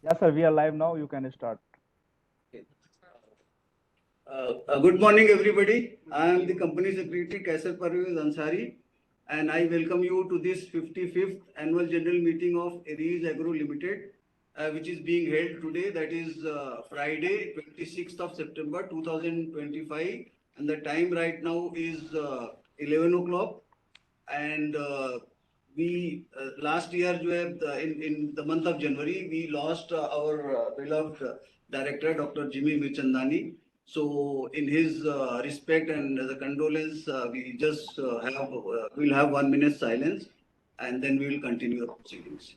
Yes, sir, we are live now. You can start. Okay. Good morning, everybody. I am the Company Secretary, Kaisar Parvez Ansari, and I welcome you to this 55th Annual General Meeting of Aries Agro Limited, which is being held today, that is Friday, 26th of September 2025, and the time right now is 11 o'clock. And we last year in the month of January we lost our beloved director Dr. Jimmy Mirchandani. So in his respect and as a condolence, we just we'll have 1 minute silence, and then we will continue the proceedings.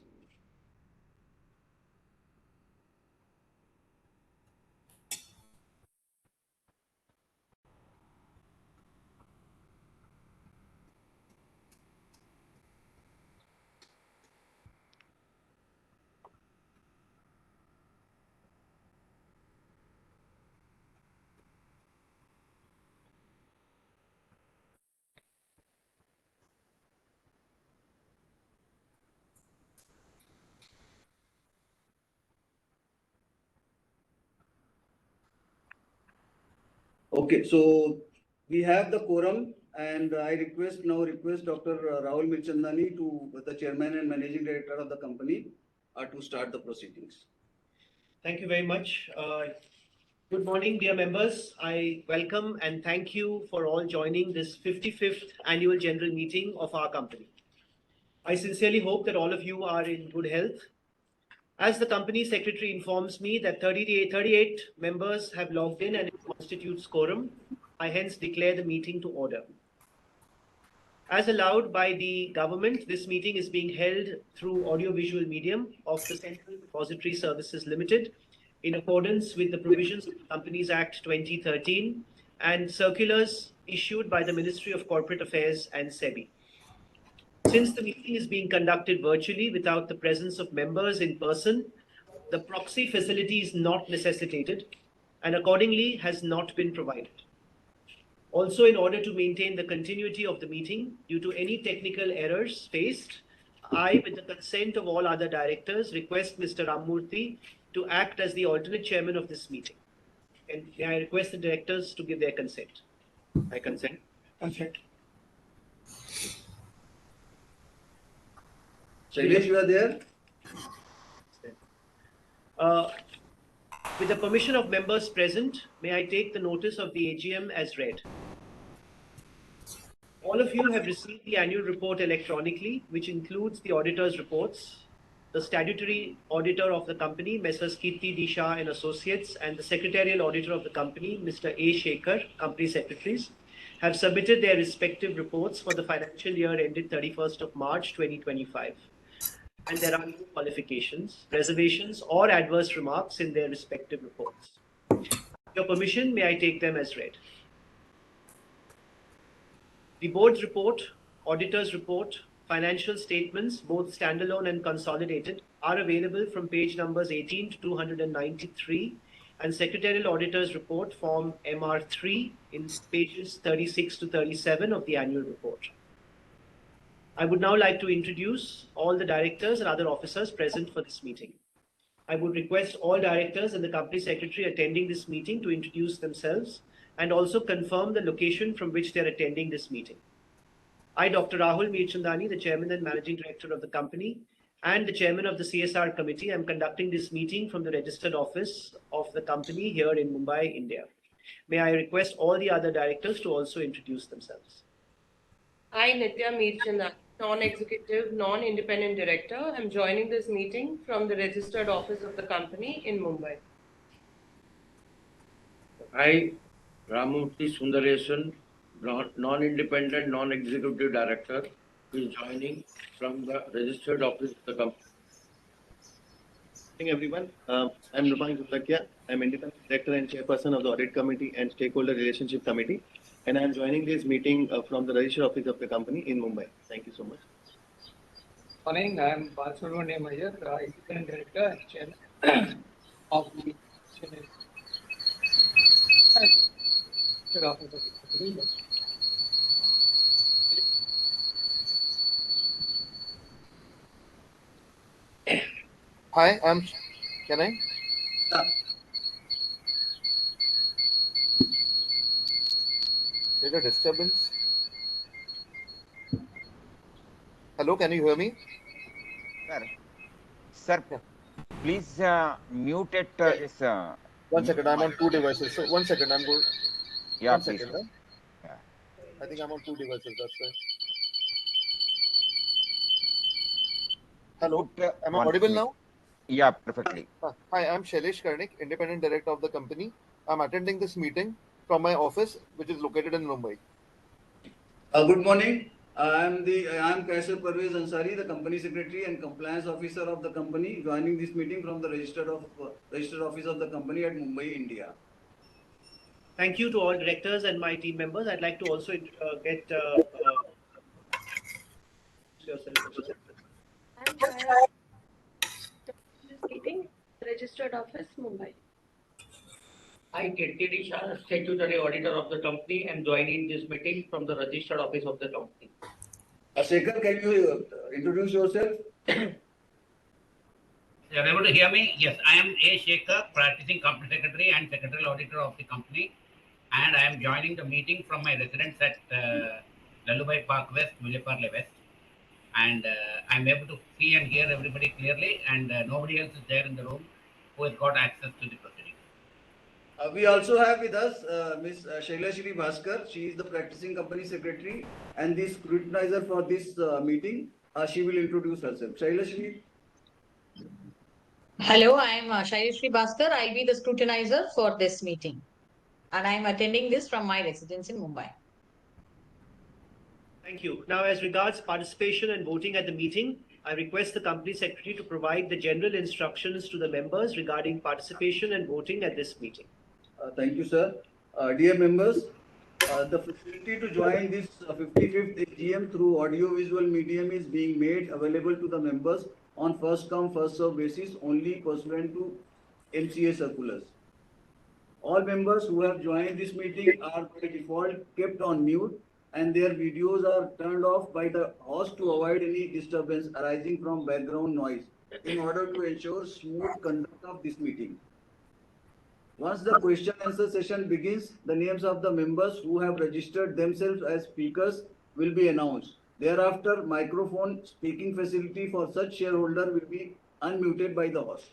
Okay, so we have the quorum, and I request Dr. Rahul Mirchandani, the Chairman and Managing Director of the company, to start the proceedings. Thank you very much. Good morning, dear members. I welcome and thank you for all joining this 55th annual general meeting of our company. I sincerely hope that all of you are in good health. As the company secretary informs me that 38 members have logged in and it constitutes quorum, I hence declare the meeting to order. As allowed by the government, this meeting is being held through audiovisual medium of the Central Depository Services Limited in accordance with the provisions of the Companies Act 2013 and circulars issued by the Ministry of Corporate Affairs and SEBI. Since the meeting is being conducted virtually without the presence of members in person, the proxy facility is not necessitated and accordingly has not been provided. Also, in order to maintain the continuity of the meeting, due to any technical errors faced, I, with the consent of all other directors, request Mr. Rammurthy to act as the alternate chairman of this meeting. And may I request the directors to give their consent? I consent. Consent. Shailesh, you are there? With the permission of members present, may I take the notice of the AGM as read? All of you have received the annual report electronically, which includes the auditor's reports. The statutory auditor of the company, Messrs. Kirti Disha and Associates, and the secretarial auditor of the company, Mr. A. Shekhar, company secretaries, have submitted their respective reports for the financial year ended 31st of March 2025. And there are no qualifications, reservations, or adverse remarks in their respective reports. With your permission, may I take them as read? The board's report, auditor's report, financial statements, both standalone and consolidated, are available from page numbers 18 to 293 and secretarial auditor's report form MR3 in pages 36 to 37 of the annual report. I would now like to introduce all the directors and other officers present for this meeting. I would request all directors and the company secretary attending this meeting to introduce themselves and also confirm the location from which they are attending this meeting. I, Dr. Rahul Mirchandani, the Chairman and Managing Director of the company and the Chairman of the CSR Committee, am conducting this meeting from the registered office of the company here in Mumbai, India. May I request all the other directors to also introduce themselves. I, Nitya Mirchandani, non-executive, non-independent director, am joining this meeting from the registered office of the company in Mumbai. I, Ramurthy Sundaresan, non-independent, non-executive director, is joining from the registered office of the company. Good morning, everyone. I'm Rupang Julakia. I'm independent director and chairperson of the audit committee and stakeholder relationship committee, and I'm joining this meeting from the registered office of the company in Mumbai. Thank you so much. Morning, I'm Balasubramaniam Iyer, independent director and chairman of the office of the company. Hi, I'm Can I? Yeah. Is there a disturbance? Hello, can you hear me? Sir, sir, Yeah. please mute it. Yeah. This One mute second, I'm on mic. two devices. So one second, I'm going. Yeah, One please. second. Huh? Yeah. I think I'm on two devices. That's why. Hello, Put am I one audible minute. now? Yeah, perfectly. Hi, I'm Shailesh Karnik, Independent Director of the company. I'm attending this meeting from my office, which is located in Mumbai. Good morning. I'm Kaisar Parvez Ansari, the company secretary and compliance officer of the company, joining this meeting from the registered office of the company at Mumbai, India. Thank you to all directors and my team members. I'd like to also get yourself also. I'm Chaya. This meeting, registered office, Mumbai. I, Kirti Shah, statutory auditor of the company, am joining this meeting from the registered office of the company. Shekhar, can you introduce yourself? You are able to hear me? Yes, I am A. Shekhar, practicing company secretary and secretarial auditor of the company, and I am joining the meeting from my residence at Lalubai Park West, Vijayaparle West. And I am able to see and hear everybody clearly, and nobody else is there in the room who has got access to the proceedings. We also have with us Ms. Shailashri Bhaskar. She is the practicing company secretary and the scrutinizer for this meeting. She will introduce herself. Shailashri. Hello, I am Shaileshri Bhaskar. I'll be the scrutinizer for this meeting. And I am attending this from my residence in Mumbai. Thank you. Now, as regards participation and voting at the meeting, I request the company secretary to provide the general instructions to the members regarding participation and voting at this meeting. Thank you, sir. Dear members, the facility to join this 55th AGM through audio-visual medium is being made available to the members on first-come, first-served basis only pursuant to MCA circulars. All members who have joined this meeting are by default kept on mute and their videos are turned off by the host to avoid any disturbance arising from background noise in order to ensure smooth conduct of this meeting. Once the question answer session begins, the names of the members who have registered themselves as speakers will be announced. Thereafter, microphone speaking facility for such shareholder will be unmuted by the host.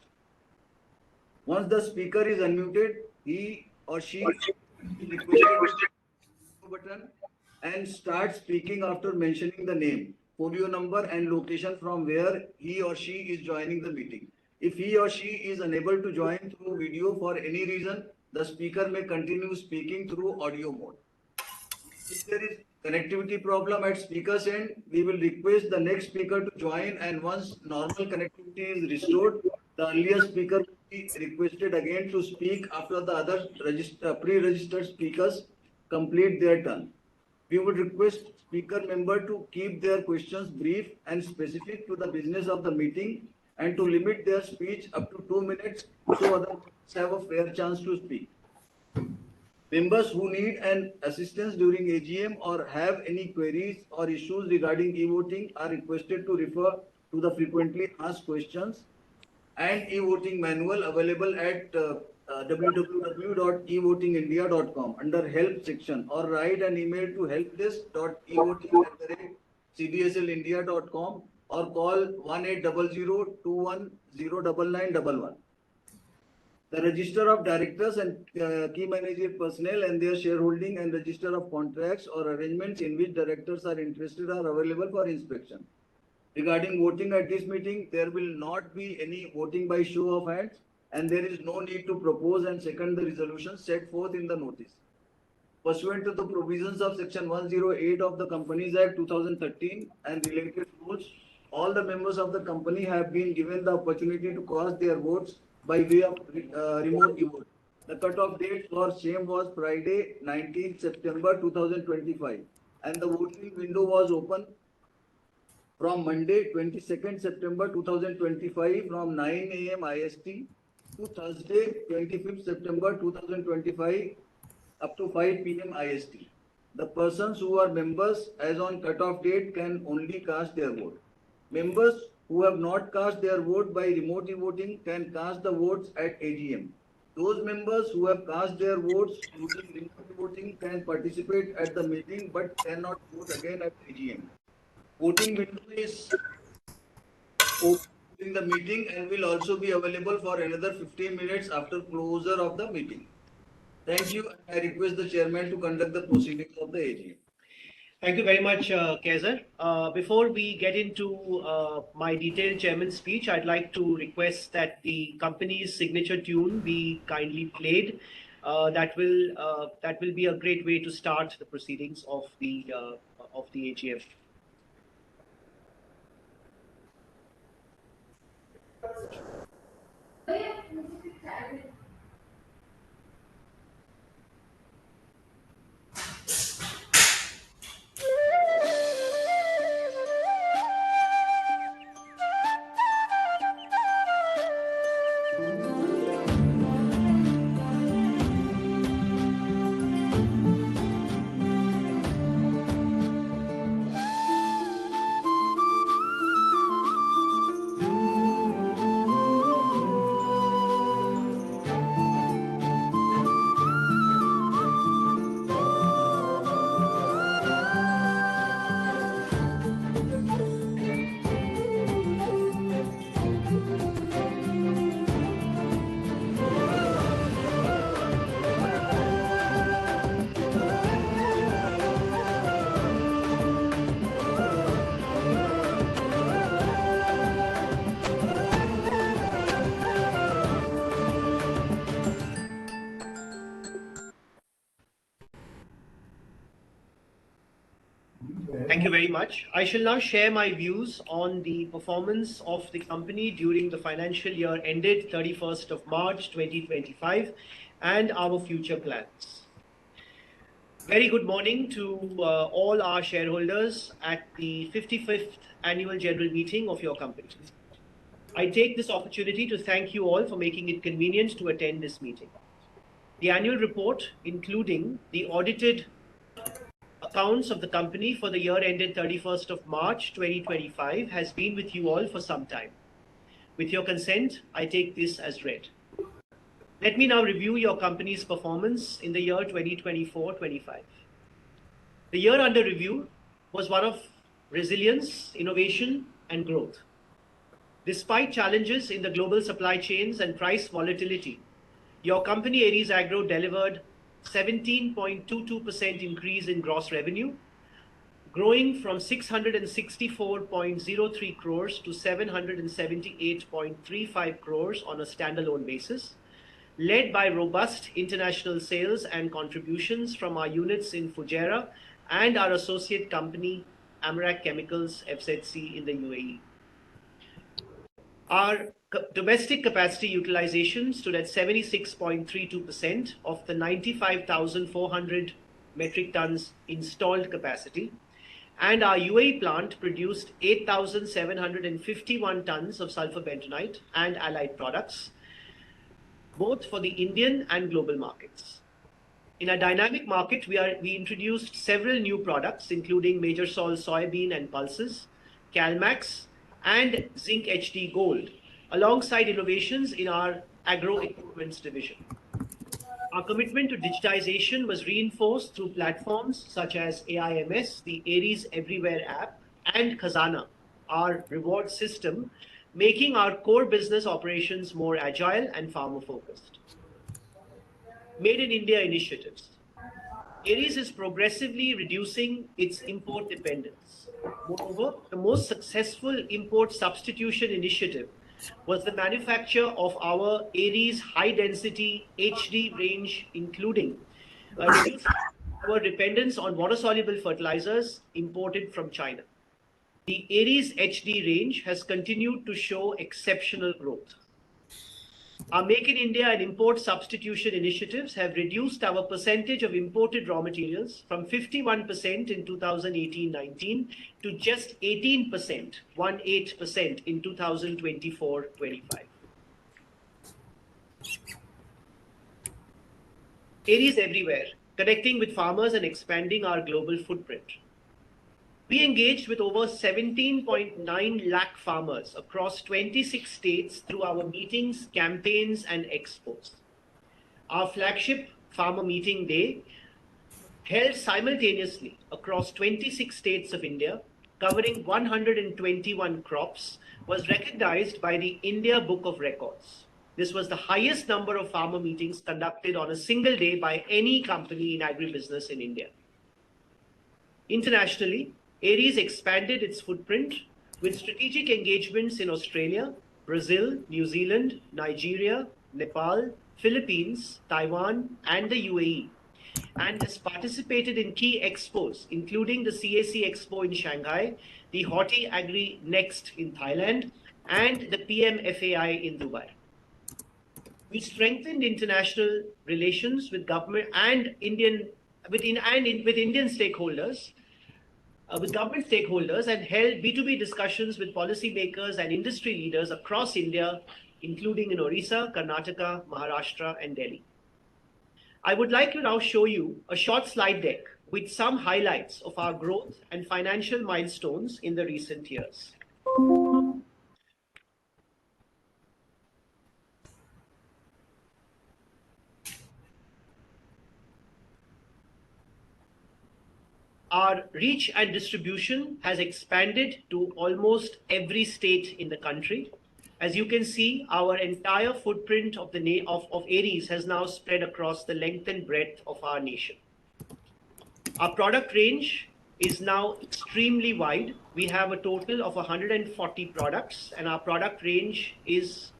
Once the speaker is unmuted, he or she is requested to button and start speaking after mentioning the name, folio number and location from where he or she is joining the meeting. If he or she is unable to join through video for any reason, the speaker may continue speaking through audio mode. If there is connectivity problem at speaker's end, we will request the next speaker to join, and once normal connectivity is restored, the earlier speaker will be requested again to speak after the other pre-registered speakers complete their turn. We would request speaker member to keep their questions brief and specific to the business of the meeting and to limit their speech up to 2 minutes so others have a fair chance to speak. Members who need an assistance during AGM or have any queries or issues regarding e-voting are requested to refer to the frequently asked questions and e-voting manual available at www.evotingindia.com under help section, or write an email to helpdesk.evoting@cdslindia.com or call 1800-210-9911. The register of directors and key managerial personnel and their shareholding and register of contracts or arrangements in which directors are interested are available for inspection. Regarding voting at this meeting, there will not be any voting by show of hands and there is no need to propose and second the resolution set forth in the notice. Pursuant to the provisions of Section 108 of the Companies Act 2013 and related rules, all the members of the company have been given the opportunity to cast their votes by way of remote e-vote. The cutoff date for same was Friday, 19th September 2025, and the voting window was open from Monday, 22nd September 2025 from 9 a.m. IST to Thursday, 25th September 2025 up to 5 p.m. IST. The persons who are members as on cutoff date can only cast their vote. Members who have not cast their vote by remote voting can cast the votes at AGM. Those members who have cast their votes using remote voting can participate at the meeting but cannot vote again at AGM. Voting window is open during the meeting and will also be available for another 15 minutes after closure of the meeting. Thank you. I request the chairman to conduct the proceedings of the AGM. Thank you very much, Kezer. Before we get into my detailed chairman's speech, I'd like to request that the company's signature tune be kindly played. That will be a great way to start the proceedings of the AGM. Thank you very much. I shall now share my views on the performance of the company during the financial year ended 31st of March 2025 and our future plans. Very good morning to all our shareholders at the 55th Annual General Meeting of your company. I take this opportunity to thank you all for making it convenient to attend this meeting. The annual report, including the audited accounts of the company for the year ended 31st of March 2025, has been with you all for some time. With your consent, I take this as read. Let me now review your company's performance in the year 2024-25. The year under review was one of resilience, innovation, and growth. Despite challenges in the global supply chains and price volatility, your company Aries Agro delivered 17.22% increase in gross revenue, growing from 664.03 crores to 778.35 crores on a standalone basis, led by robust international sales and contributions from our units in Fujairah and our associate company Amrak Chemicals FZC in the UAE. Our domestic capacity utilization stood at 76.32% of the 95,400 metric tons installed capacity, and our UAE plant produced 8,751 tons of sulfur bentonite and allied products, both for the Indian and global markets. In a dynamic market, we introduced several new products, including Major Sol soybean and pulses, Calmax, and Zinc HD Gold, alongside innovations in our agro equipments division. Our commitment to digitization was reinforced through platforms such as AIMS, the Aries Everywhere app, and Khazana, our reward system, making our core business operations more agile and farmer-focused. Made in India initiatives. Aries is progressively reducing its import dependence. Moreover, the most successful import substitution initiative was the manufacture of our Aries high-density HD range, including reducing our dependence on water-soluble fertilizers imported from China. The Aries HD range has continued to show exceptional growth. Our Make in India and import substitution initiatives have reduced our percentage of imported raw materials from 51% in 2018-19 to just 18%, 18% in 2024-25. Aries Everywhere, connecting with farmers and expanding our global footprint. We engaged with over 17.9 lakh farmers across 26 states through our meetings, campaigns, and expos. Our flagship Farmer Meeting Day, held simultaneously across 26 states of India, covering 121 crops, was recognized by the India Book of Records. This was the highest number of farmer meetings conducted on a single day by any company in agribusiness in India. Internationally, Aries expanded its footprint with strategic engagements in Australia, Brazil, New Zealand, Nigeria, Nepal, Philippines, Taiwan, and the UAE, and has participated in key expos, including the CAC Expo in Shanghai, the Haughty Agri Next in Thailand, and the PMFAI in Dubai. We strengthened international relations with government and Indian stakeholders, with government stakeholders, and held B2B discussions with policymakers and industry leaders across India, including in Orissa, Karnataka, Maharashtra, and Delhi. I would like to now show you a short slide deck with some highlights of our growth and financial milestones in the recent years. Our reach and distribution has expanded to almost every state in the country. As you can see, our entire footprint of Aries has now spread across the length and breadth of our nation. Our product range is now extremely wide. We have a total of 140 products, and our product range is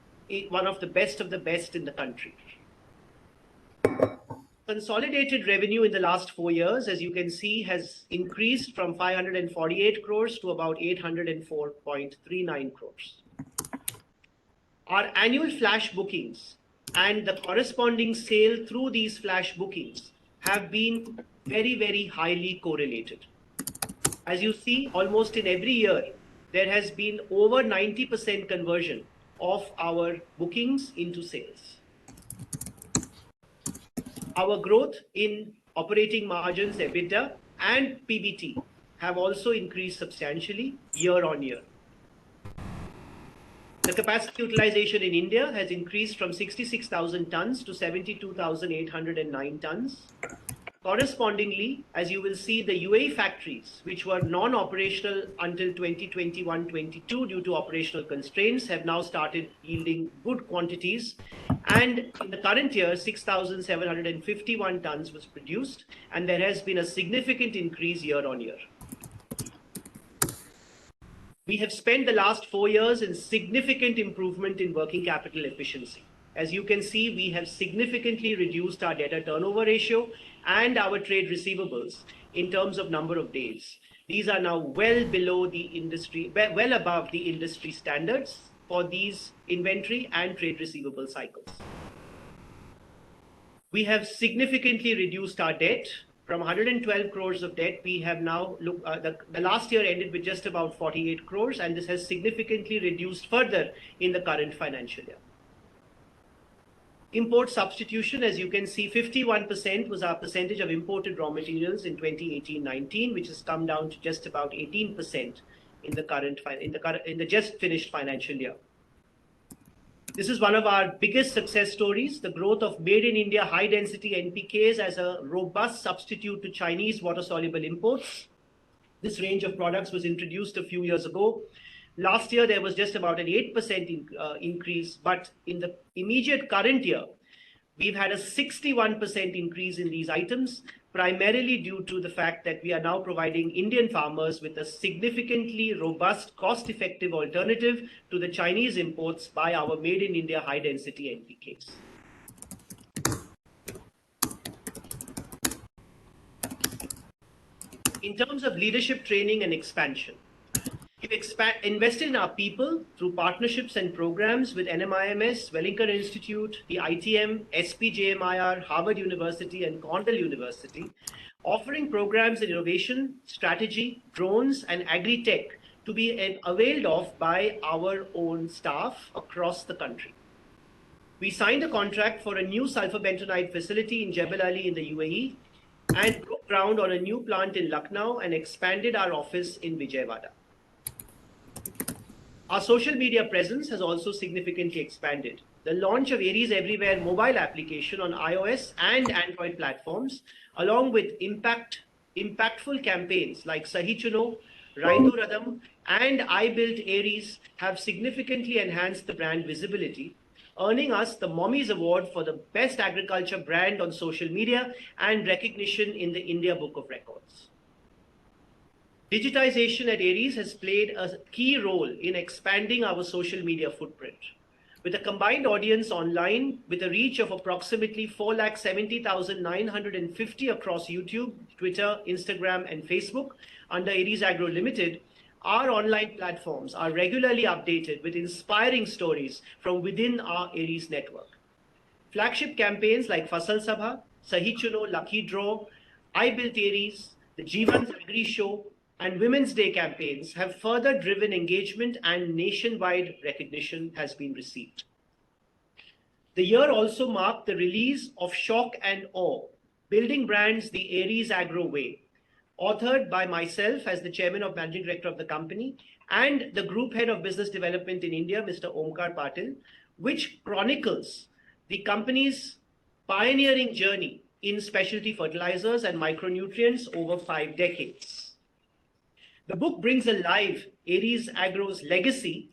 one of the best in the country. Consolidated revenue in the last 4 years, as you can see, has increased from 548 crores to about 804.39 crores. Our annual flash bookings and the corresponding sale through these flash bookings have been very, very highly correlated. As you see, almost in every year, there has been over 90% conversion of our bookings into sales. Our growth in operating margins, EBITDA, and PBT have also increased substantially year on year. The capacity utilization in India has increased from 66,000 tons to 72,809 tons. Correspondingly, as you will see, the UAE factories, which were non-operational until 2021-22 due to operational constraints, have now started yielding good quantities. And in the current year, 6,751 tons was produced, and there has been a significant increase year on year. We have spent the last 4 years in significant improvement in working capital efficiency. As you can see, we have significantly reduced our debtor turnover ratio and our trade receivables in terms of number of days. These are now well above the industry standards for these inventory and trade receivable cycles. We have significantly reduced our debt. From 112 crores of debt, we have now the last year ended with just about 48 crores, and this has significantly reduced further in the current financial year. Import substitution, as you can see, 51% was our percentage of imported raw materials in 2018-19, which has come down to just about 18% in the just finished financial year. This is one of our biggest success stories, the growth of made in India high density NPKs as a robust substitute to Chinese water soluble imports. This range of products was introduced a few years ago. Last year, there was just about an 8% increase, but in the immediate current year, we've had a 61% increase in these items, primarily due to the fact that we are now providing Indian farmers with a significantly robust, cost-effective alternative to the Chinese imports by our made in India high-density NPKs. In terms of leadership training and expansion, we've invested in our people through partnerships and programs with NMIMS, Wellington Institute, the ITM, SPJMIR, Harvard University, and Cornell University, offering programs in innovation, strategy, drones, and agri-tech to be availed of by our own staff across the country. We signed a contract for a new sulfur bentonite facility in Jebel Ali in the UAE. and broke ground on a new plant in Lucknow and expanded our office in Vijayawada. Our social media presence has also significantly expanded. The launch of Aries Everywhere mobile application on iOS and Android platforms, along with impactful campaigns like Sahi Chuno, Raidu Radam, and I Built Aries have significantly enhanced the brand visibility, earning us the Mommies Award for the Best Agriculture Brand on social media and recognition in the India Book of Records. Digitization at Aries has played a key role in expanding our social media footprint. With a combined audience online with a reach of approximately 470,950 across YouTube, Twitter, Instagram, and Facebook under Aries Agro Limited, our online platforms are regularly updated with inspiring stories from within our Aries network. Flagship campaigns like Fasal Sabha, Sahi Chuno, Lucky Draw, I Built Aries, the Jeevan's Agri Show, and Women's Day campaigns have further driven engagement and nationwide recognition has been received. The year also marked the release of Shock and Awe, Building Brands the Aries Agro Way, authored by myself as the Chairman of Managing Director of the company and the Group Head of Business Development in India, Mr. Omkar Patil, which chronicles the company's pioneering journey in specialty fertilizers and micronutrients over 5 decades. The book brings alive Aries Agro's legacy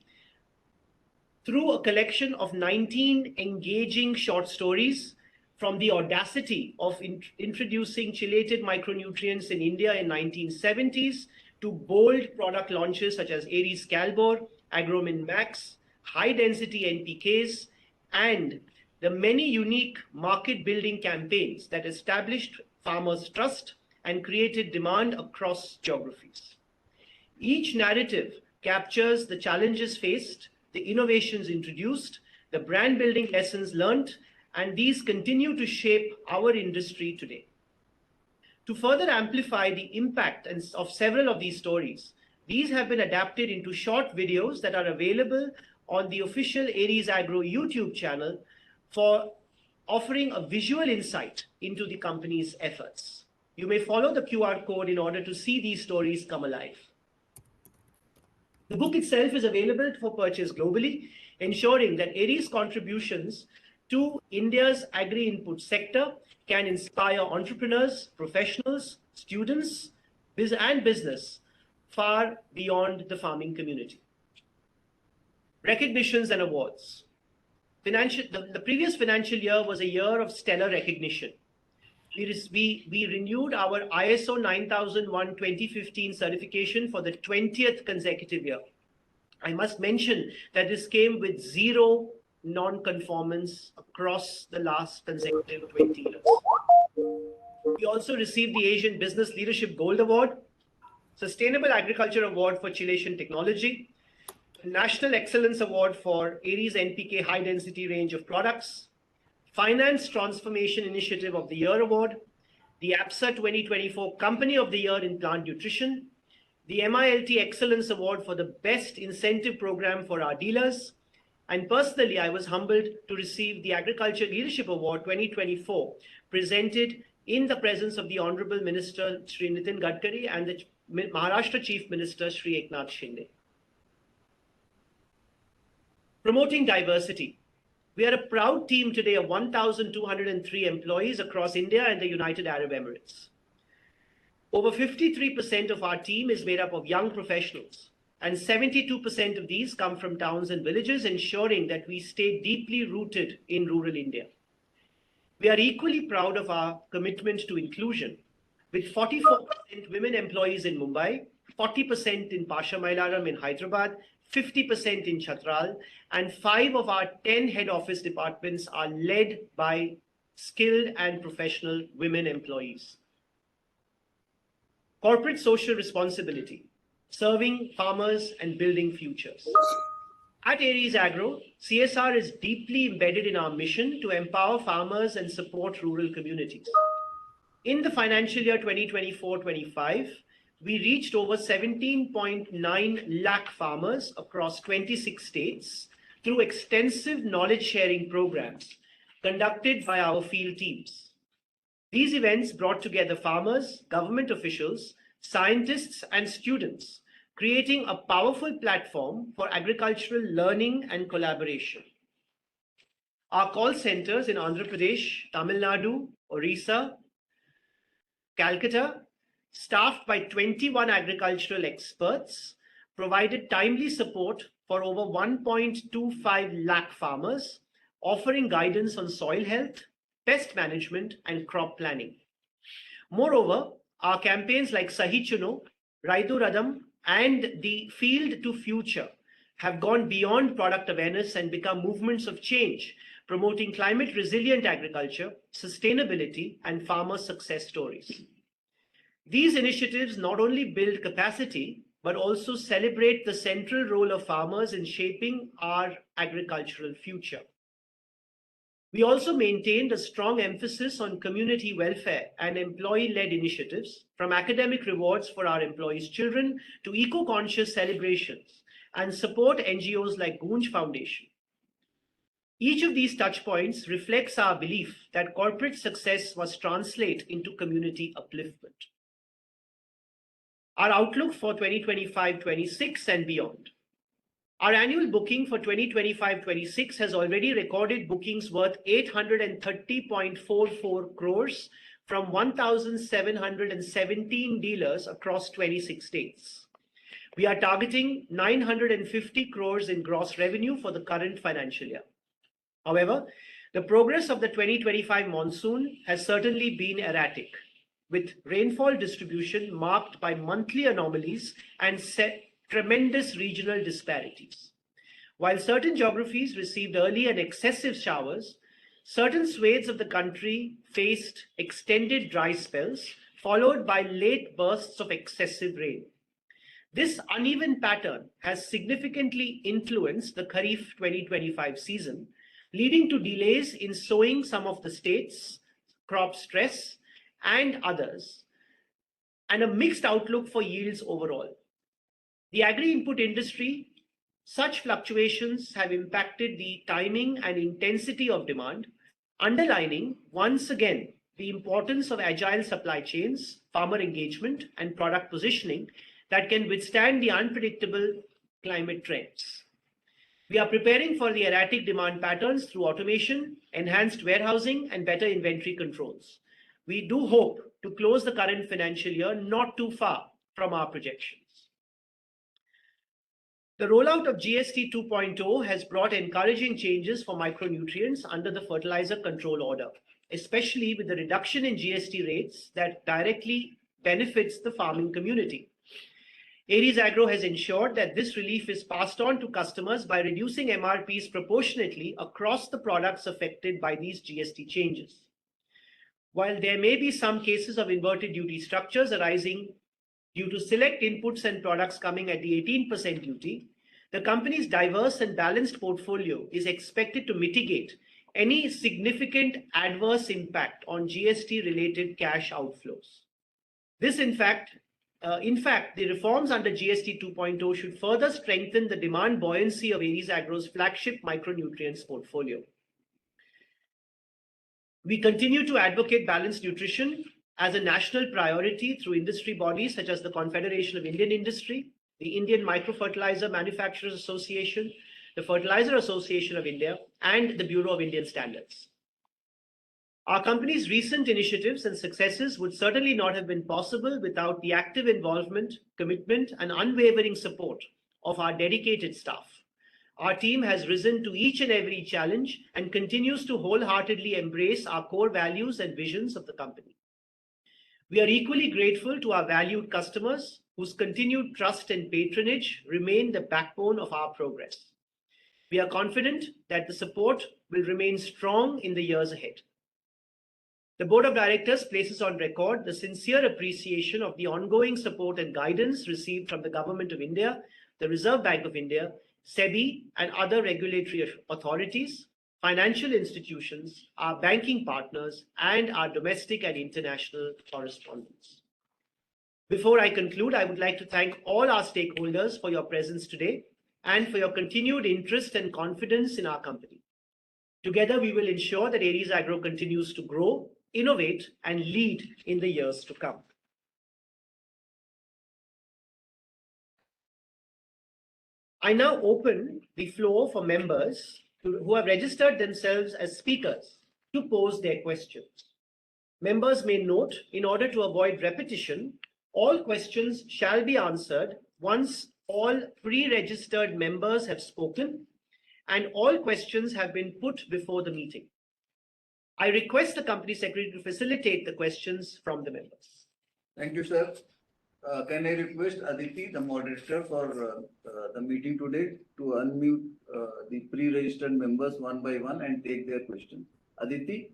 through a collection of 19 engaging short stories, from the audacity of introducing chelated micronutrients in India in 1970s to bold product launches such as Aries Calbor, Agromin Max, high-density NPKs, and the many unique market-building campaigns that established farmers' trust and created demand across geographies. Each narrative captures the challenges faced, the innovations introduced, the brand building lessons learned, and these continue to shape our industry today. To further amplify the impact of several of these stories, these have been adapted into short videos that are available on the official Aries Agro YouTube channel for offering a visual insight into the company's efforts. You may follow the QR code in order to see these stories come alive. The book itself is available for purchase globally, ensuring that Aries' contributions to India's agri-input sector can inspire entrepreneurs, professionals, students, and business far beyond the farming community. Recognitions and awards. The previous financial year was a year of stellar recognition. We renewed our ISO 9001:2015 certification for the 20th consecutive year. I must mention that this came with zero non-conformance across the last consecutive 20 years. We also received the Asian Business Leadership Gold Award, Sustainable Agriculture Award for Chelation Technology, National Excellence Award for Aries NPK High Density range of products, Finance Transformation Initiative of the Year Award, the APSA 2024 Company of the Year in Plant Nutrition, the MILT Excellence Award for the Best Incentive Program for our dealers, and personally, I was humbled to receive the Agriculture Leadership Award 2024, presented in the presence of the Honorable Minister Shri Nitin Gadkari and the Maharashtra Chief Minister Shri Eknath Shinde. Promoting diversity. We are a proud team today of 1,203 employees across India and the United Arab Emirates. Over 53% of our team is made up of young professionals, and 72% of these come from towns and villages, ensuring that we stay deeply rooted in rural India. We are equally proud of our commitment to inclusion, with 44% women employees in Mumbai, 40% in Pasha Mailaram in Hyderabad, 50% in Chhatral, and 5 of our 10 head office departments are led by skilled and professional women employees. Corporate social responsibility, serving farmers and building futures. At Aries Agro, CSR is deeply embedded in our mission to empower farmers and support rural communities. In the financial year 2024-25, we reached over 17.9 lakh farmers across 26 states through extensive knowledge sharing programs conducted by our field teams. These events brought together farmers, government officials, scientists, and students, creating a powerful platform for agricultural learning and collaboration. Our call centers in Andhra Pradesh, Tamil Nadu, Orissa, Calcutta, staffed by 21 agricultural experts, provided timely support for over 1.25 lakh farmers, offering guidance on soil health, pest management, and crop planning. Moreover, our campaigns like Sahi Chuno, Raitu Radam, and the Field to Future have gone beyond product awareness and become movements of change, promoting climate resilient agriculture, sustainability, and farmer success stories. These initiatives not only build capacity, but also celebrate the central role of farmers in shaping our agricultural future. We also maintained a strong emphasis on community welfare and employee-led initiatives, from academic rewards for our employees' children to eco-conscious celebrations, and support NGOs like Goonj Foundation. Each of these touchpoints reflects our belief that corporate success must translate into community upliftment. Our outlook for 2025-26 and beyond. Our annual booking for 2025-26 has already recorded bookings worth 830.44 crores from 1,717 dealers across 26 states. We are targeting 950 crores in gross revenue for the current financial year. However, the progress of the 2025 monsoon has certainly been erratic, with rainfall distribution marked by monthly anomalies and tremendous regional disparities. While certain geographies received early and excessive showers, certain swathes of the country faced extended dry spells, followed by late bursts of excessive rain. This uneven pattern has significantly influenced the Kharif 2025 season, leading to delays in sowing some of the states, crop stress, and others, and a mixed outlook for yields overall. The agri-input industry, such fluctuations have impacted the timing and intensity of demand, underlining once again the importance of agile supply chains, farmer engagement, and product positioning that can withstand the unpredictable climate trends. We are preparing for the erratic demand patterns through automation, enhanced warehousing, and better inventory controls. We do hope to close the current financial year not too far from our projections. The rollout of GST 2.0 has brought encouraging changes for micronutrients under the Fertilizer Control Order, especially with the reduction in GST rates that directly benefits the farming community. Aries Agro has ensured that this relief is passed on to customers by reducing MRPs proportionately across the products affected by these GST changes. While there may be some cases of inverted duty structures arising due to select inputs and products coming at the 18% duty, the company's diverse and balanced portfolio is expected to mitigate any significant adverse impact on GST-related cash outflows. This, in fact, the reforms under GST 2.0 should further strengthen the demand buoyancy of Aries Agro's flagship micronutrients portfolio. We continue to advocate balanced nutrition as a national priority through industry bodies such as the Confederation of Indian Industry, the Indian Microfertilizer Manufacturers Association, the Fertilizer Association of India, and the Bureau of Indian Standards. Our company's recent initiatives and successes would certainly not have been possible without the active involvement, commitment, and unwavering support of our dedicated staff. Our team has risen to each and every challenge and continues to wholeheartedly embrace our core values and visions of the company. We are equally grateful to our valued customers whose continued trust and patronage remain the backbone of our progress. We are confident that the support will remain strong in the years ahead. The Board of Directors places on record the sincere appreciation of the ongoing support and guidance received from the Government of India, the Reserve Bank of India, SEBI, and other regulatory authorities, financial institutions, our banking partners, and our domestic and international correspondents. Before I conclude, I would like to thank all our stakeholders for your presence today and for your continued interest and confidence in our company. Together, we will ensure that Aries Agro continues to grow, innovate, and lead in the years to come. I now open the floor for members who have registered themselves as speakers to pose their questions. Members may note, in order to avoid repetition, all questions shall be answered once all pre-registered members have spoken and all questions have been put before the meeting. I request the Company Secretary to facilitate the questions from the members. Thank you, sir. Can I request Aditi, the moderator for the meeting today, to unmute the pre-registered members one by one and take their questions? Aditi?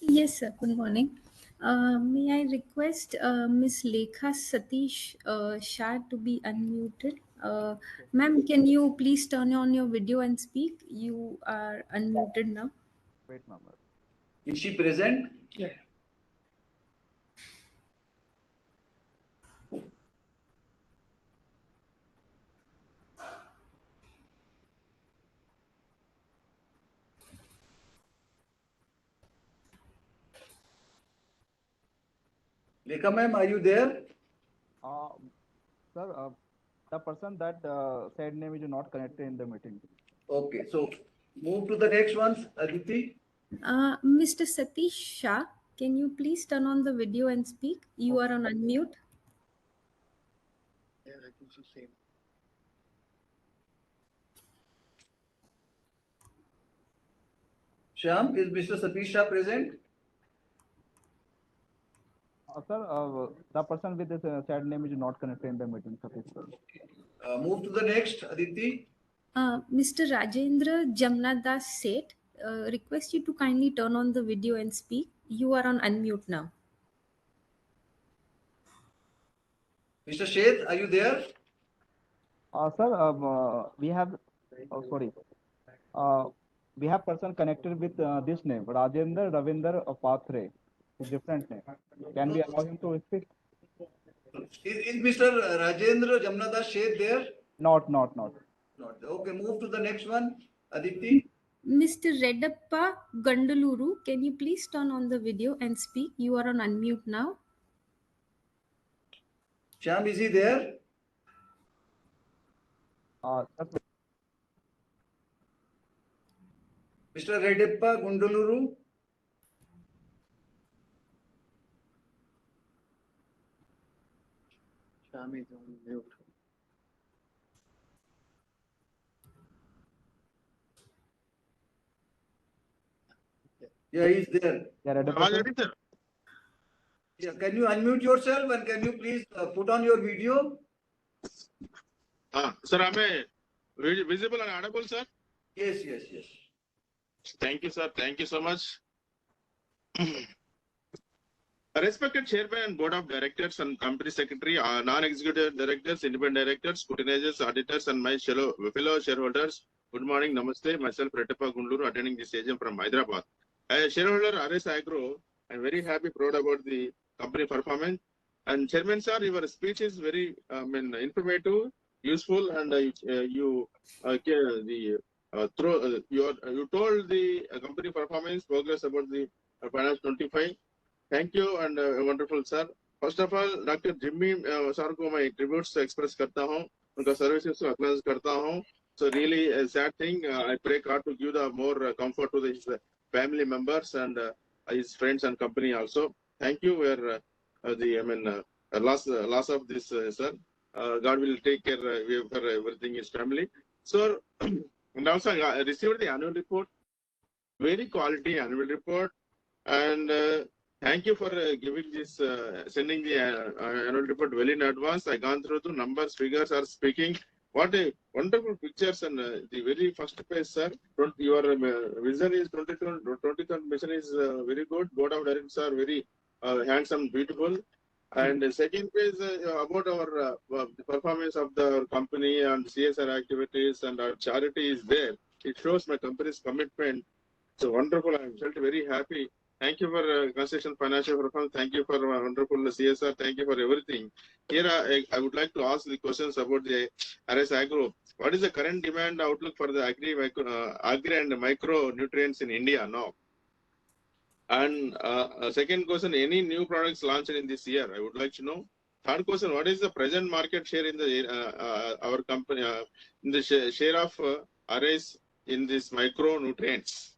Yes, sir. Good morning. May I request Ms. Lekha Satish Shah to be unmuted? Ma'am, can you please turn on your video and speak? You are unmuted now. Wait, ma'am. Is she present? Yeah. Lekha ma'am, are you there? Sir, the person that said name is not connected in the meeting. Okay, so move to the next one, Aditi. Mr. Satish Shah, can you please turn on the video and speak? You are on unmute. Yeah, I think she's same. Shyam, is Mr. Satish Shah present? Sir, the person with the said name is not connected in the meeting. Satish, sir. Move to the next, Aditi. Mr. Rajendra Jamnadas Seth, request you to kindly turn on the video and speak. You are on unmute now. Mr. Sheth, are you there? Sir, we have, we have person connected with this name, Rajendra Ravinder Patre, a different name. Can we allow him to speak? Is Mr. Rajendra Jamnadas Sheth there? Not. Not. Okay, move to the next one, Aditi. Mr. Redappa Gandaluru, can you please turn on the video and speak? You are on unmute now. Shyam, is he there? Mr. Redappa Gundaluru. Shyam is on mute. Yeah, he's there. Yeah, Redappa, sir. Yeah, can you unmute yourself and can you please put on your video? Sir, am I visible and audible, sir? Yes. Thank you, sir. Thank you so much. Respected Chairman and Board of Directors and Company Secretary, non-executive directors, independent directors, scrutinizers, auditors, and my fellow shareholders. Good morning, namaste. Myself, Redappa Gundaluru, attending this AGM from Hyderabad. As a shareholder, Aries Agro, I'm very happy, proud about the company performance. And Chairman, sir, your speech is very informative, useful, and you told the company performance progress about the finance 25. Thank you and wonderful, sir. First of all, Dr. Jimmy sir को मैं tributes express करता हूँ, उनका services को acknowledge करता हूँ. So really a sad thing. I pray God to give the more comfort to his family members and his friends and company also. Thank you. Where loss of this, sir. God will take care for everything his family. So and also I received the annual report, very quality annual report, and thank you for giving this, sending the annual report well in advance. I gone through the numbers, figures are speaking. What a wonderful pictures and the very first page, sir. Your vision is 2020 mission is very good. Board of directors are very handsome, beautiful. And the second page about our the performance of the company and CSR activities and our charity is there. It shows my company's commitment. So wonderful. I felt very happy. Thank you for concession financial performance. Thank you for wonderful CSR. Thank you for everything. Here, I would like to ask the questions about the Aries Agro. What is the current demand outlook for the agri and micro nutrients in India now? And second question, any new products launched in this year? I would like to know. Third question, what is the present market share in the our company in the share of Aries in this micronutrients?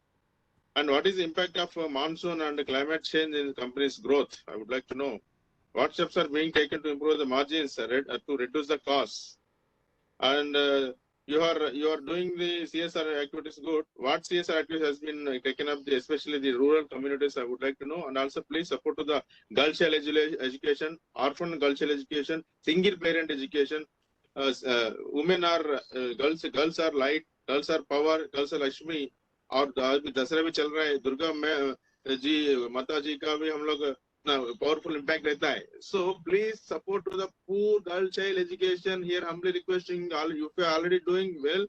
And what is the impact of monsoon and climate change in the company's growth? I would like to know. What steps are being taken to improve the margins to reduce the costs? And you are doing the CSR activities good. What CSR activities has been taken up, especially the rural communities? I would like to know. And also, please support to the girl child education, orphan girl child education, single parent education. Women are girls are light, girls are power, girls are Lakshmi. और अभी दसरा भी चल रहा है, दुर्गा जी माता जी का भी हम लोग powerful impact रहता है. So please support to the poor girl child education. Here humbly requesting all, if you are already doing well,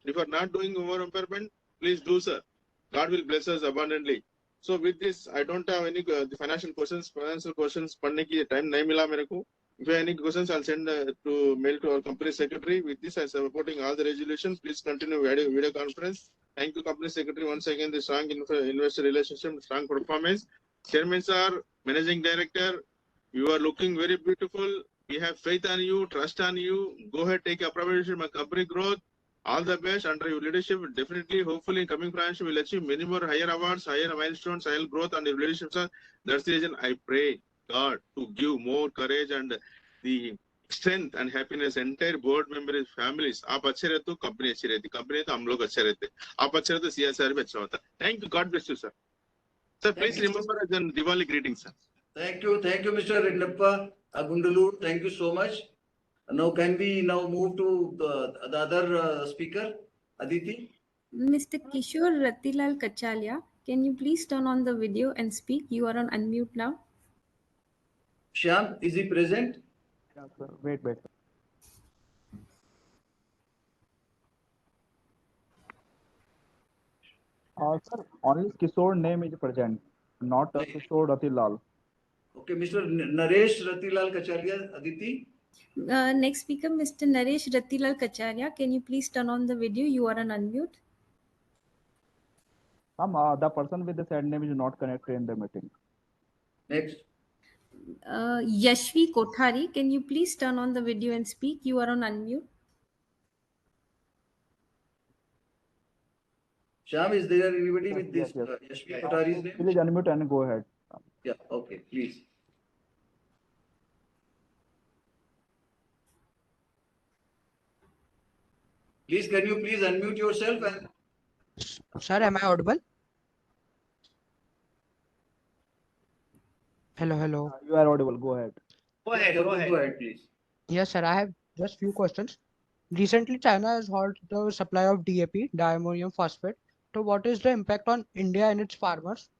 if you are not doing more empowerment, please do, sir. God will bless us abundantly. So with this, I don't have any the financial questions. पढ़ने की time नहीं मिला मेरे को. If you have any questions, I'll send to mail to our company secretary. With this, I'm supporting all the resolutions. Please continue video conference. Thank you, company secretary. Once again, the strong investor relationship, strong performance. Chairman sir, managing director, you are looking very beautiful. We have faith on you, trust on you. Go ahead, take approbation my company growth. All the best under your leadership. Definitely, hopefully, in coming financial, we'll achieve many more higher awards, higher milestones, higher growth under your leadership, sir. That's the reason I pray God to give more courage and the strength and happiness entire board members families. आप अच्छे रहते हो, company अच्छी रहती, company तो हम लोग अच्छे रहते, आप अच्छे रहते, CSR भी अच्छा होता. Thank you, God bless you, sir. Sir, please remember as an Diwali greetings, sir. Thank you, Mr. Rednappa Agundalur. Thank you so much. Now, can we now move to the other speaker, Aditi? Mr. Kishore Ratilal Kachalia, can you please turn on the video and speak? You are on unmute now. Shyam, is he present? Yeah, sir. Wait. Sir, only Kishore name is present, not Kishore Ratilal. Okay, Mr. Naresh Ratilal Kacharia, Aditi. Next speaker, Mr. Naresh Ratilal Kacharia, can you please turn on the video? You are on unmute. The person with the said name is not connected in the meeting. Next. Yashvi Kothari, can you please turn on the video and speak? You are on unmute. Shyam, is there anybody with this Yes. Yashvi Kothari's name? Please unmute and go ahead. Yeah, okay, please. Please, can you please unmute yourself? And Sir, am I audible? Hello. You are audible. Go ahead. Go ahead, please. Yes, sir. I have just few questions. Recently, China has halted the supply of DAP, diammonium phosphate. So, what is the impact on India and its farmers?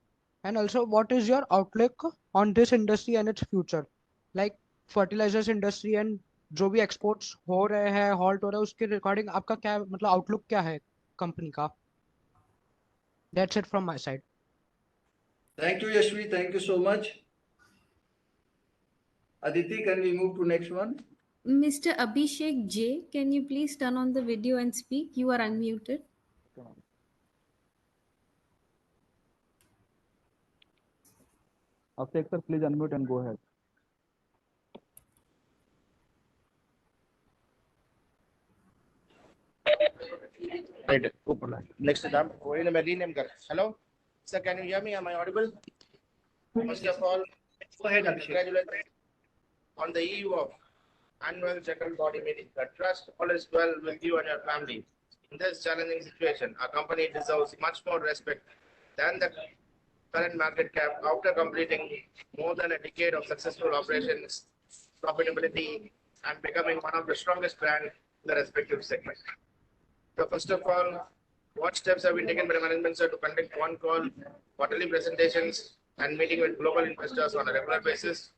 And also, what is your outlook on this industry and its future? Like fertilizers industry and जो भी exports हो रहे हैं, halt हो रहा है, उसके regarding आपका क्या मतलब outlook क्या है company का? That's it from my side. Thank you, Yashvi. Thank you so much. Aditi, can we move to next one? Mr. Abhishek J, can you please turn on the video and speak? You are unmuted. Abhishek sir, please unmute and go ahead. Right. Next exam. Hello. Sir, can you hear me? Am I audible? First of all, go ahead, congratulations on the eve of annual general body meeting. The trust all is well with you and your family. In this challenging situation, our company deserves much more respect than the current market cap after completing more than a decade of successful operations, profitability, and becoming one of the strongest brands in the respective segment. So first of all, what steps have been taken by the management, sir, to conduct one call, quarterly presentations, and meeting with global investors on a regular basis?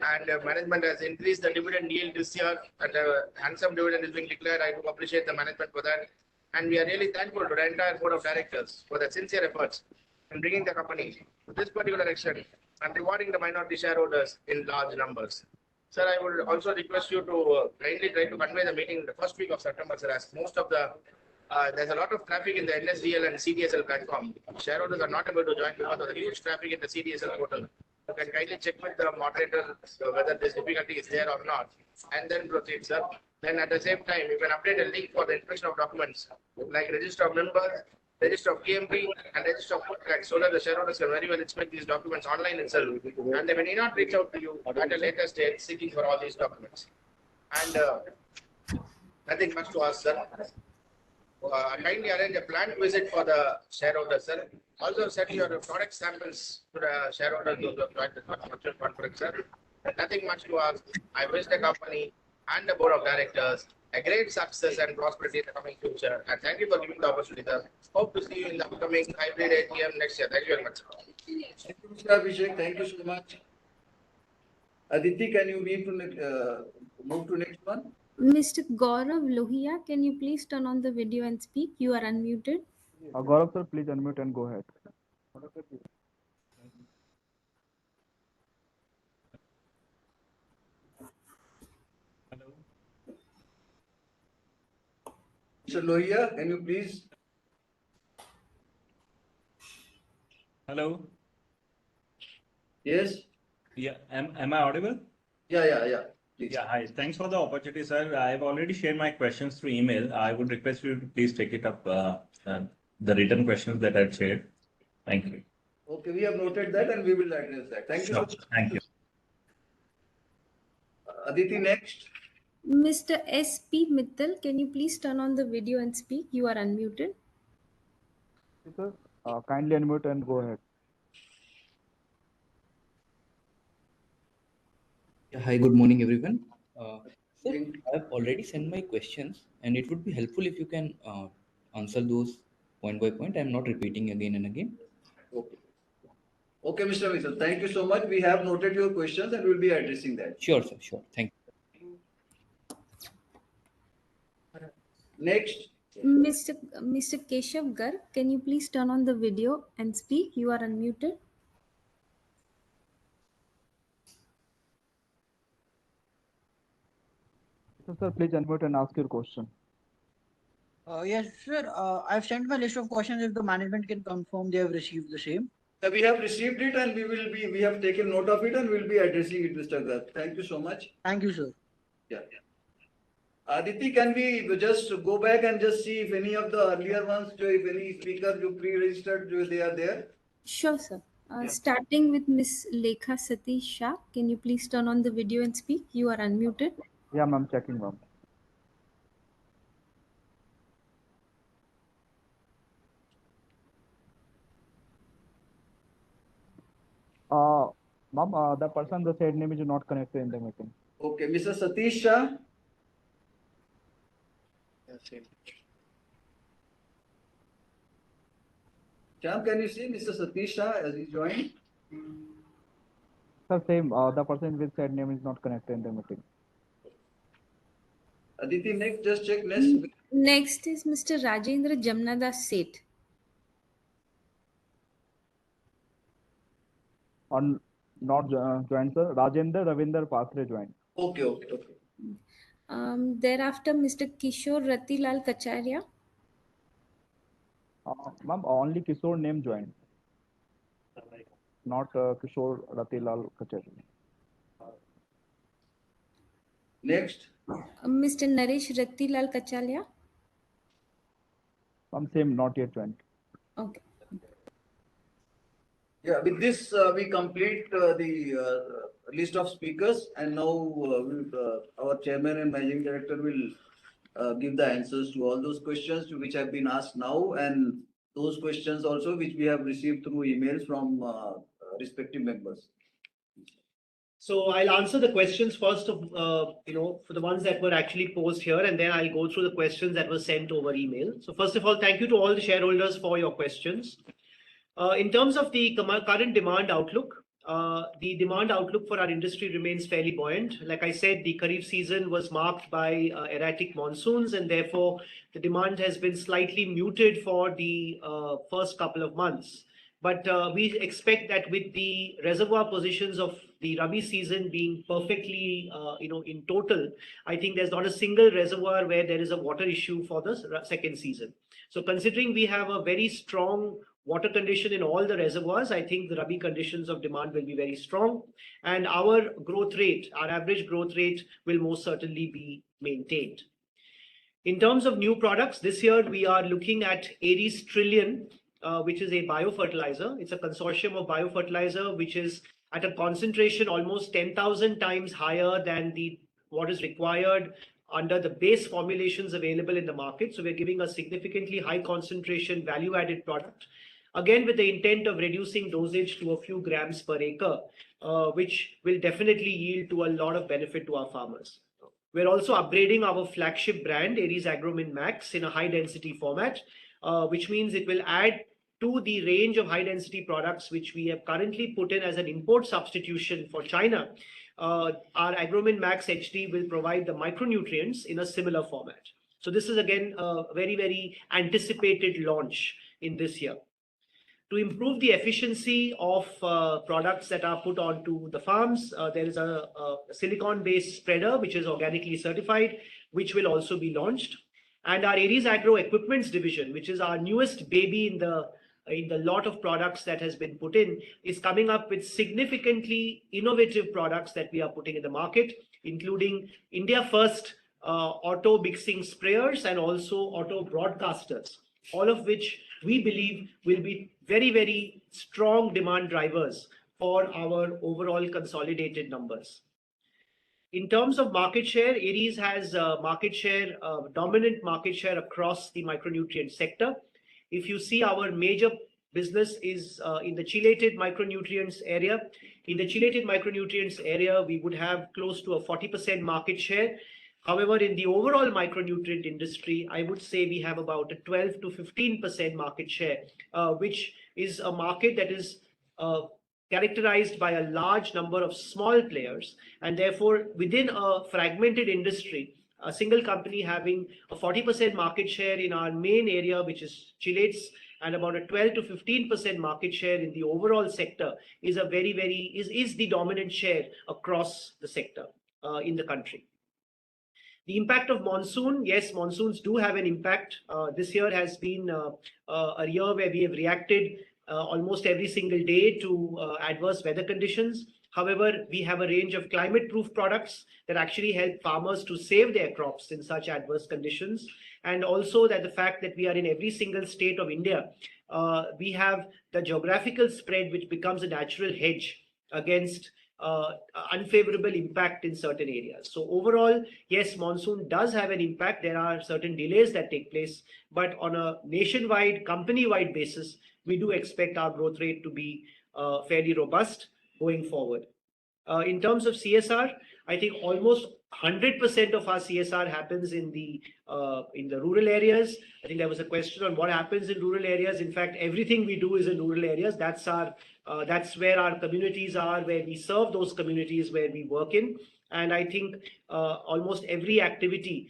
And management has increased the dividend yield this year, and a handsome dividend is being declared. I do appreciate the management for that. And we are really thankful to the entire board of directors for their sincere efforts in bringing the company to this particular action and rewarding the minority shareholders in large numbers. Sir, I would also request you to kindly try to convey the meeting in the first week of September, sir, as most of the there's a lot of traffic in the NSDL and CDSL platform. Shareholders are not able to join because of the huge traffic in the CDSL portal. You can kindly check with the moderator whether this difficulty is there or not, and then proceed, sir. Then at the same time, you can update a link for the inspection of documents like register of members, register of KMP, and register of food tax, so that the shareholders can very well inspect these documents online itself, and they may not reach out to you at a later stage seeking for all these documents. And nothing much to ask, sir. Kindly arrange a planned visit for the shareholders, sir. Also send your product samples to the shareholders who have joined the virtual conference, sir. Nothing much to ask. I wish the company and the board of directors a great success and prosperity in the coming future. And thank you for giving the opportunity, sir. Hope to see you in the upcoming hybrid AGM next year. Thank you very much, sir. Thank you, Mr. Abhishek. Thank you so much. Aditi, can you move to next one? Mr. Gaurav Lohia, can you please turn on the video and speak? You are unmuted. Gaurav sir, please unmute and go ahead. Mr. Lohia, can you please? Hello. Yes. Yeah. Am I audible? Yeah. Please. Yeah. Hi. Thanks for the opportunity, sir. I've already shared my questions through email. I would request you to please take it up, the written questions that I've shared. Thank you. Okay, we have noted that and we will address that. Thank you so much. Thank you. Aditi, next. Mr. S.P. Mittal, can you please turn on the video and speak? You are unmuted. Sir, kindly unmute and go ahead. Yeah, hi, good morning, everyone. Sir, I have already sent my questions, and it would be helpful if you can answer those point by point. I'm not repeating again and again. Okay, Mr. Mittal, thank you so much. We have noted your questions and we'll be addressing that. Sure, sir. Sure. Thank you. Next. Mr. Keshav Garg, can you please turn on the video and speak? You are unmuted. Sir, please unmute and ask your question. Yes, sir. I've sent my list of questions. If the management can confirm they have received the same. We have received it and we have taken note of it and we'll be addressing it, Mr. Garg. Thank you so much. Thank you, sir. Yeah. Aditi, can we just go back and just see if any of the earlier ones, if any speaker who pre-registered, they are there? Sure, sir. Starting with Miss Lekha Satish Shah, can you please turn on the video and speak? You are unmuted. Yeah, ma'am, checking, ma'am. Ma'am, the person, the said name is not connected in the meeting. Okay, Mr. Satish Shah. Shyam, can you see Mr. Satish Shah as he joined? Sir, same. The person with said name is not connected in the meeting. Aditi, next, just check next. Next is Mr. Rajendra Jamnadas Seth. On not joined, sir. Rajendra Ravinder Patre joined. Okay. Thereafter, Mr. Kishore Ratilal Kacharia. Ma'am, only Kishore name joined. Not Kishore Ratilal Kacharia. Next. Mr. Naresh Ratilal Kacharia. Same, not yet joined. Okay. Yeah, with this, we complete the list of speakers, and now our chairman and managing director will give the answers to all those questions which have been asked now, and those questions also which we have received through emails from respective members. So I'll answer the questions first of, for the ones that were actually posed here, and then I'll go through the questions that were sent over email. So first of all, thank you to all the shareholders for your questions. In terms of the current demand outlook, the demand outlook for our industry remains fairly buoyant. Like I said, the Kharif season was marked by erratic monsoons, and therefore the demand has been slightly muted for the first couple of months. But we expect that with the reservoir positions of the Rabi season being perfectly, in total, I think there's not a single reservoir where there is a water issue for the second season. So considering we have a very strong water condition in all the reservoirs, I think the Rabi conditions of demand will be very strong, and our growth rate, our average growth rate, will most certainly be maintained. In terms of new products, this year we are looking at Aries Trillion, which is a biofertilizer. It's a consortium of biofertilizer which is at a concentration almost 10,000 times higher than what is required under the base formulations available in the market. So we're giving a significantly high concentration value-added product, again with the intent of reducing dosage to a few grams per acre, which will definitely yield to a lot of benefit to our farmers. We're also upgrading our flagship brand, Aries Agro Max, in a high-density format, which means it will add to the range of high-density products which we have currently put in as an import substitution for China. Our Agromin Max HD will provide the micronutrients in a similar format. So this is again a very, very anticipated launch in this year. To improve the efficiency of products that are put onto the farms, there is a silicon-based spreader which is organically certified, which will also be launched. And our Aries Agro Equipments division, which is our newest baby in the lot of products that has been put in, is coming up with significantly innovative products that we are putting in the market, including India first auto mixing sprayers and also auto broadcasters, all of which we believe will be very, very strong demand drivers for our overall consolidated numbers. In terms of market share, Aries has dominant market share across the micronutrient sector. If you see, our major business is in the chelated micronutrients area. In the chelated micronutrients area, we would have close to a 40% market share. However, in the overall micronutrient industry, I would say we have about a 12 to 15% market share, which is a market that is characterized by a large number of small players, and therefore within a fragmented industry, a single company having a 40% market share in our main area, which is chelates, and about a 12 to 15% market share in the overall sector is the dominant share across the sector in the country. The impact of monsoon, yes, monsoons do have an impact. This year has been a year where we have reacted almost every single day to adverse weather conditions. However, we have a range of climate-proof products that actually help farmers to save their crops in such adverse conditions. And also that the fact that we are in every single state of India, we have the geographical spread which becomes a natural hedge against unfavorable impact in certain areas. So overall, yes, monsoon does have an impact. There are certain delays that take place, but on a nationwide, company-wide basis, we do expect our growth rate to be fairly robust going forward. In terms of CSR, I think almost 100% of our CSR happens in the rural areas. I think there was a question on what happens in rural areas. In fact, everything we do is in rural areas. That's where our communities are, where we serve those communities where we work in. And I think almost every activity,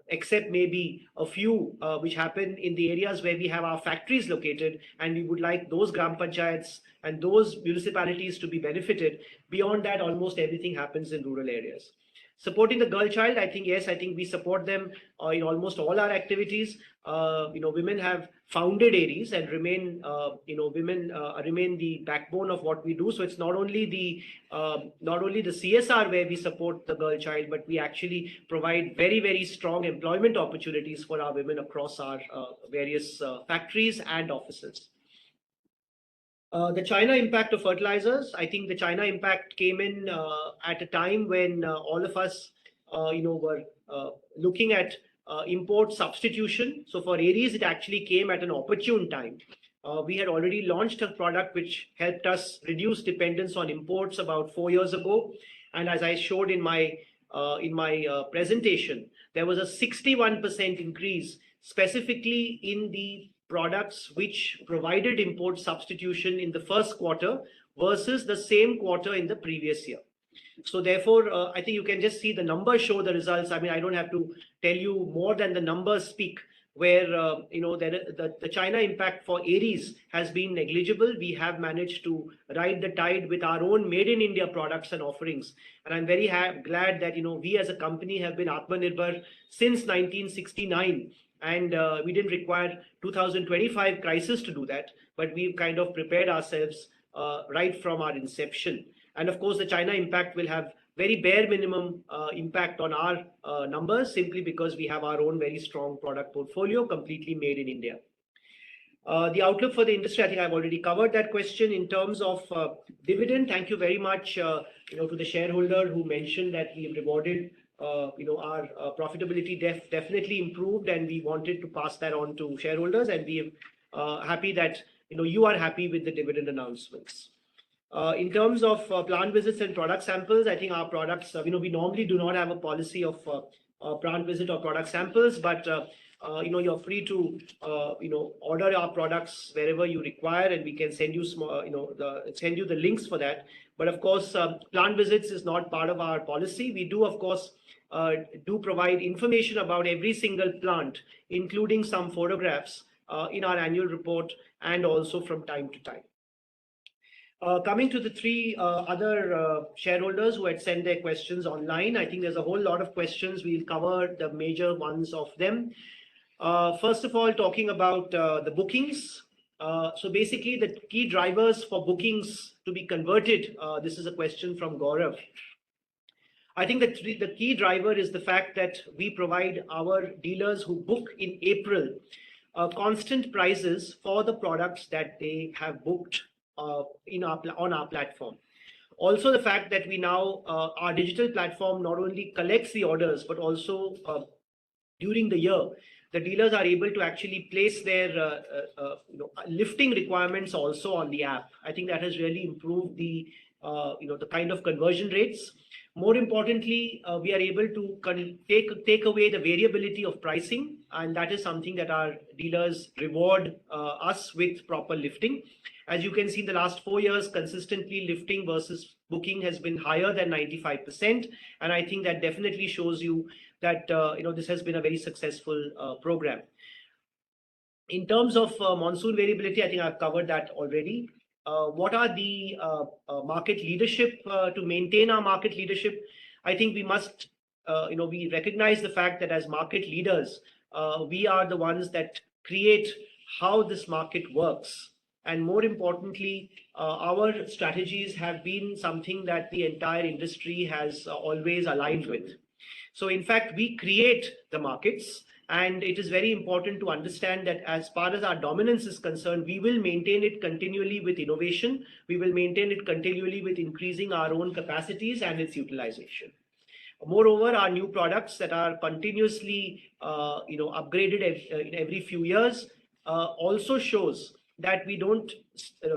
except maybe a few which happen in the areas where we have our factories located, and we would like those gram panchayats and those municipalities to be benefited. Beyond that, almost everything happens in rural areas. Supporting the girl child, I think, yes, I think we support them in almost all our activities. Women have founded Aries and remain the backbone of what we do. So it's not only the CSR where we support the girl child, but we actually provide very, very strong employment opportunities for our women across our various factories and offices. The China impact of fertilizers, I think the China impact came in at a time when all of us, were looking at import substitution. So for Aries, it actually came at an opportune time. We had already launched a product which helped us reduce dependence on imports about 4 years ago. And as I showed in my presentation, there was a 61% increase specifically in the products which provided import substitution in the first quarter versus the same quarter in the previous year. So therefore, I think you can just see the numbers show the results. I mean, I don't have to tell you more than the numbers speak. where the China impact for Aries has been negligible. We have managed to ride the tide with our own made in India products and offerings, and I'm very glad that we as a company have been Atmanirbhar since 1969, and we didn't require 2025 crisis to do that, but we've kind of prepared ourselves right from our inception. And of course, the China impact will have very bare minimum impact on our numbers, simply because we have our own very strong product portfolio completely made in India. The outlook for the industry, I think I've already covered that question. In terms of dividend, thank you very much to the shareholder who mentioned that we have rewarded our profitability definitely improved, and we wanted to pass that on to shareholders, and we are happy that you are happy with the dividend announcements. In terms of plant visits and product samples, I think our products, we normally do not have a policy of plant visit or product samples, but you're free to order our products wherever you require, and we can send you send you the links for that. But of course, plant visits is not part of our policy. We do, of course, do provide information about every single plant, including some photographs in our annual report and also from time to time. Coming to the three other shareholders who had sent their questions online, I think there's a whole lot of questions. We'll cover the major ones of them. First of all, talking about the bookings. So basically, the key drivers for bookings to be converted, this is a question from Gaurav. I think that the key driver is the fact that we provide our dealers who book in April constant prices for the products that they have booked on our platform. Also, the fact that we now our digital platform not only collects the orders, but also during the year, the dealers are able to actually place their lifting requirements also on the app. I think that has really improved the the kind of conversion rates. More importantly, we are able to take away the variability of pricing, and that is something that our dealers reward us with proper lifting. As you can see, in the last 4 years, consistently lifting versus booking has been higher than 95%, and I think that definitely shows you that this has been a very successful program. In terms of monsoon variability, I think I've covered that already. What are the market leadership to maintain our market leadership? I think we must, we recognize the fact that as market leaders, we are the ones that create how this market works. And more importantly, our strategies have been something that the entire industry has always aligned with. So in fact, we create the markets. And it is very important to understand that as far as our dominance is concerned, we will maintain it continually with innovation. We will maintain it continually with increasing our own capacities and its utilization. Moreover, our new products that are continuously upgraded in every few years also shows that we don't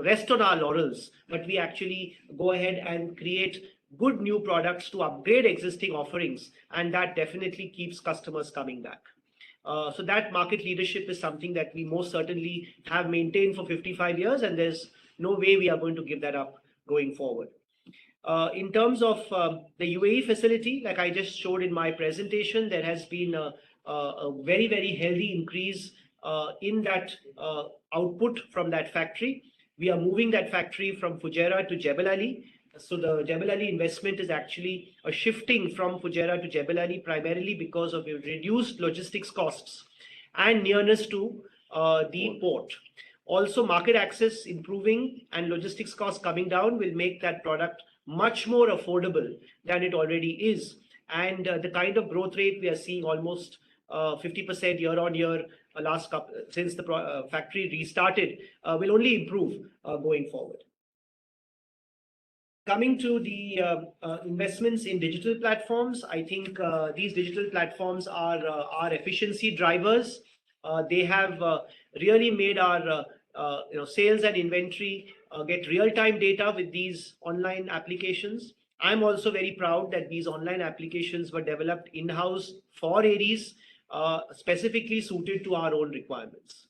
rest on our laurels, but we actually go ahead and create good new products to upgrade existing offerings, and that definitely keeps customers coming back. So that market leadership is something that we most certainly have maintained for 55 years, and there's no way we are going to give that up going forward. In terms of the UAE facility, like I just showed in my presentation, there has been a very, very healthy increase in that output from that factory. We are moving that factory from Fujairah to Jebel Ali. So the Jebel Ali investment is actually a shifting from Fujairah to Jebel Ali primarily because of reduced logistics costs and nearness to the port. Also, market access improving and logistics costs coming down will make that product much more affordable than it already is. And the kind of growth rate we are seeing, almost 50% year on year since the factory restarted, will only improve going forward. Coming to the investments in digital platforms, I think these digital platforms are efficiency drivers. They have really made our sales and inventory get real-time data with these online applications. I'm also very proud that these online applications were developed in-house for Aries, specifically suited to our own requirements.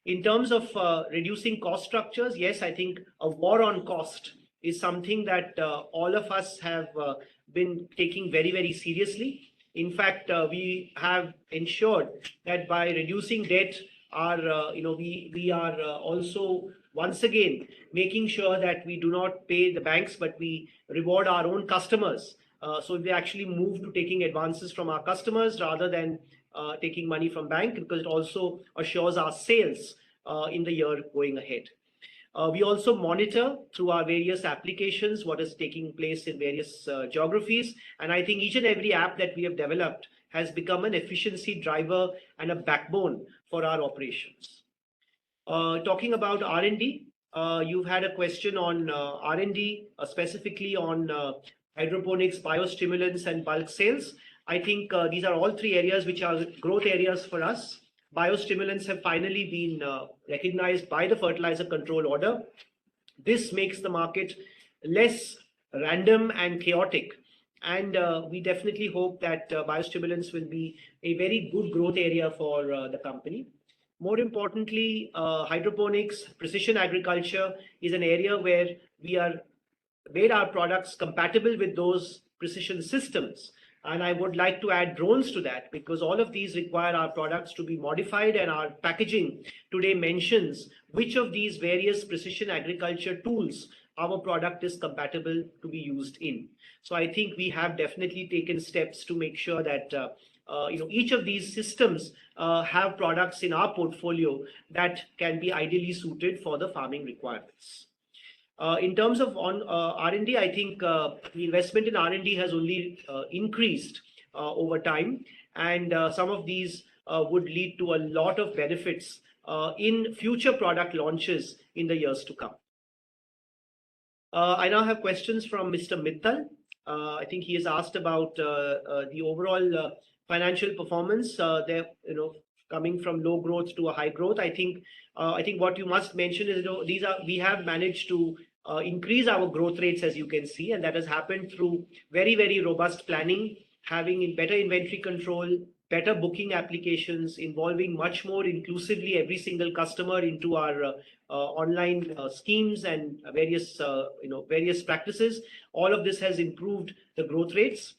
In terms of reducing cost structures, yes, I think a war on cost is something that all of us have been taking very, very seriously. In fact, we have ensured that by reducing debt, we are also once again making sure that we do not pay the banks, but we reward our own customers. So we actually move to taking advances from our customers rather than taking money from bank, because it also assures our sales in the year going ahead. We also monitor through our various applications what is taking place in various geographies. And I think each and every app that we have developed has become an efficiency driver and a backbone for our operations. Talking about R&D, you've had a question on R&D, specifically on hydroponics, biostimulants, and bulk sales. I think these are all three areas which are growth areas for us. Biostimulants have finally been recognized by the Fertilizer Control Order. This makes the market less random and chaotic. And we definitely hope that biostimulants will be a very good growth area for the company. More importantly, hydroponics, precision agriculture is an area where we are made our products compatible with those precision systems. And I would like to add drones to that, because all of these require our products to be modified, and our packaging today mentions which of these various precision agriculture tools our product is compatible to be used in. So I think we have definitely taken steps to make sure that each of these systems have products in our portfolio that can be ideally suited for the farming requirements. In terms of R&D, I think the investment in R&D has only increased over time, and some of these would lead to a lot of benefits in future product launches in the years to come. I now have questions from Mr. Mittal. I think he has asked about the overall financial performance. They're coming from low growth to a high growth. I think what you must mention is we have managed to increase our growth rates, as you can see, and that has happened through very, very robust planning, having better inventory control, better booking applications, involving much more inclusively every single customer into our online schemes and various practices. All of this has improved the growth rates.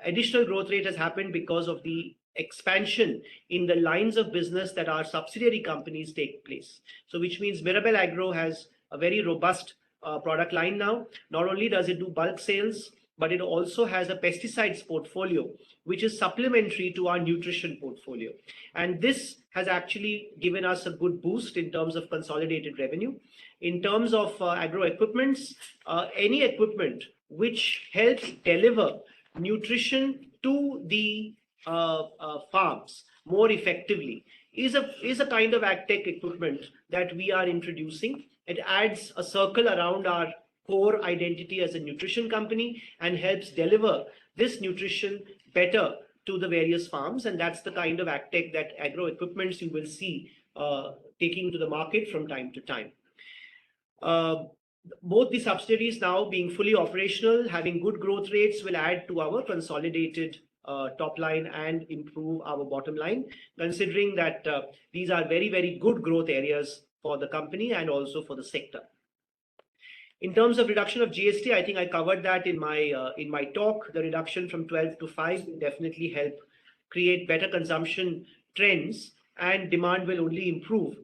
Additional growth rate has happened because of the expansion in the lines of business that our subsidiary companies take place. So which means Mirabel Agro has a very robust product line now. Not only does it do bulk sales, but it also has a pesticides portfolio, which is supplementary to our nutrition portfolio. And this has actually given us a good boost in terms of consolidated revenue. In terms of agro equipments, any equipment which helps deliver nutrition to the farms more effectively is a kind of agtech equipment that we are introducing. It adds a circle around our core identity as a nutrition company and helps deliver this nutrition better to the various farms. And that's the kind of agtech that agro equipments you will see taking to the market from time to time. Both the subsidiaries now being fully operational, having good growth rates, will add to our consolidated top line and improve our bottom line, considering that these are very, very good growth areas for the company and also for the sector. In terms of reduction of GST, I think I covered that in my talk. The reduction from 12 to 5 will definitely help create better consumption trends, and demand will only improve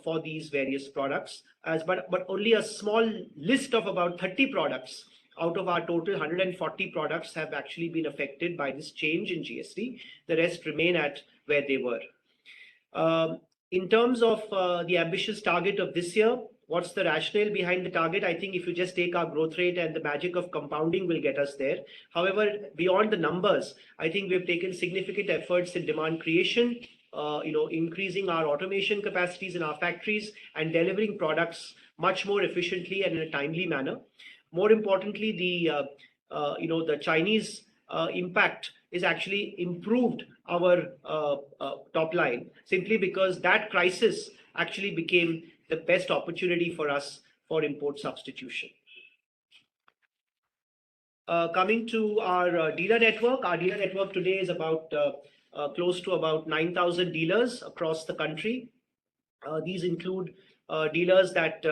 for these various products. But only a small list of about 30 products out of our total 140 products have actually been affected by this change in GST. The rest remain at where they were. In terms of the ambitious target of this year, what's the rationale behind the target? I think if you just take our growth rate, and the magic of compounding will get us there. However, beyond the numbers, I think we've taken significant efforts in demand creation, increasing our automation capacities in our factories and delivering products much more efficiently and in a timely manner. More importantly, the Chinese impact is actually improved our top line, simply because that crisis actually became the best opportunity for us for import substitution. Coming to our dealer network today is about close to about 9,000 dealers across the country. These include dealers that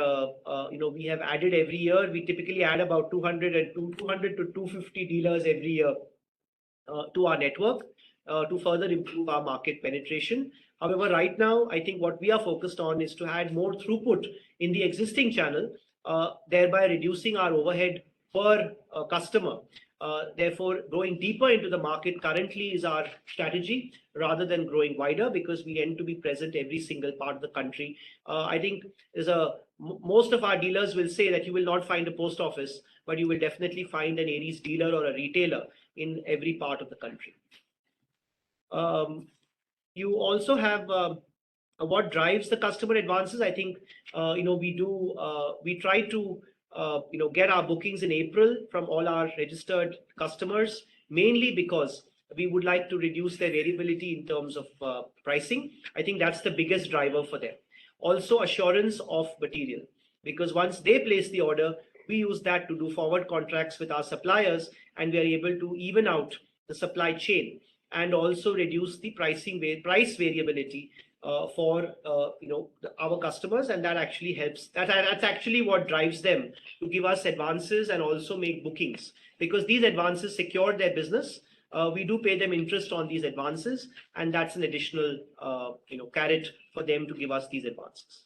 we have added every year. We typically add about 200 to 250 dealers every year to our network to further improve our market penetration. However, right now, I think what we are focused on is to add more throughput in the existing channel, thereby reducing our overhead per customer. Therefore, going deeper into the market currently is our strategy rather than growing wider, because we aim to be present every single part of the country. I think most of our dealers will say that you will not find a post office, but you will definitely find an Aries dealer or a retailer in every part of the country. You also have what drives the customer advances. I think we try to get our bookings in April from all our registered customers, mainly because we would like to reduce their variability in terms of pricing. I think that's the biggest driver for them. Also, assurance of material, because once they place the order, we use that to do forward contracts with our suppliers, and we are able to even out the supply chain and also reduce the price variability for our customers, and that actually helps. That's actually what drives them to give us advances and also make bookings, because these advances secure their business. We do pay them interest on these advances, and that's an additional carrot for them to give us these advances.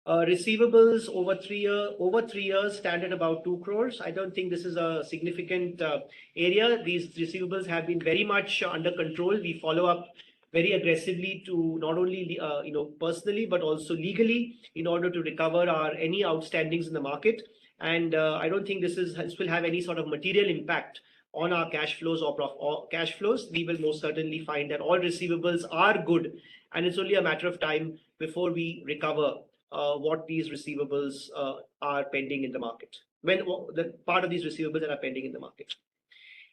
Receivables over 3 years stand at about 2 crores. I don't think this is a significant area. These receivables have been very much under control. We follow up very aggressively to not only personally but also legally in order to recover any outstandings in the market. And I don't think this will have any sort of material impact on our cash flows or cash flows. We will most certainly find that all receivables are good, and it's only a matter of time before we recover what these receivables are pending in the market, when the part of these receivables that are pending in the market.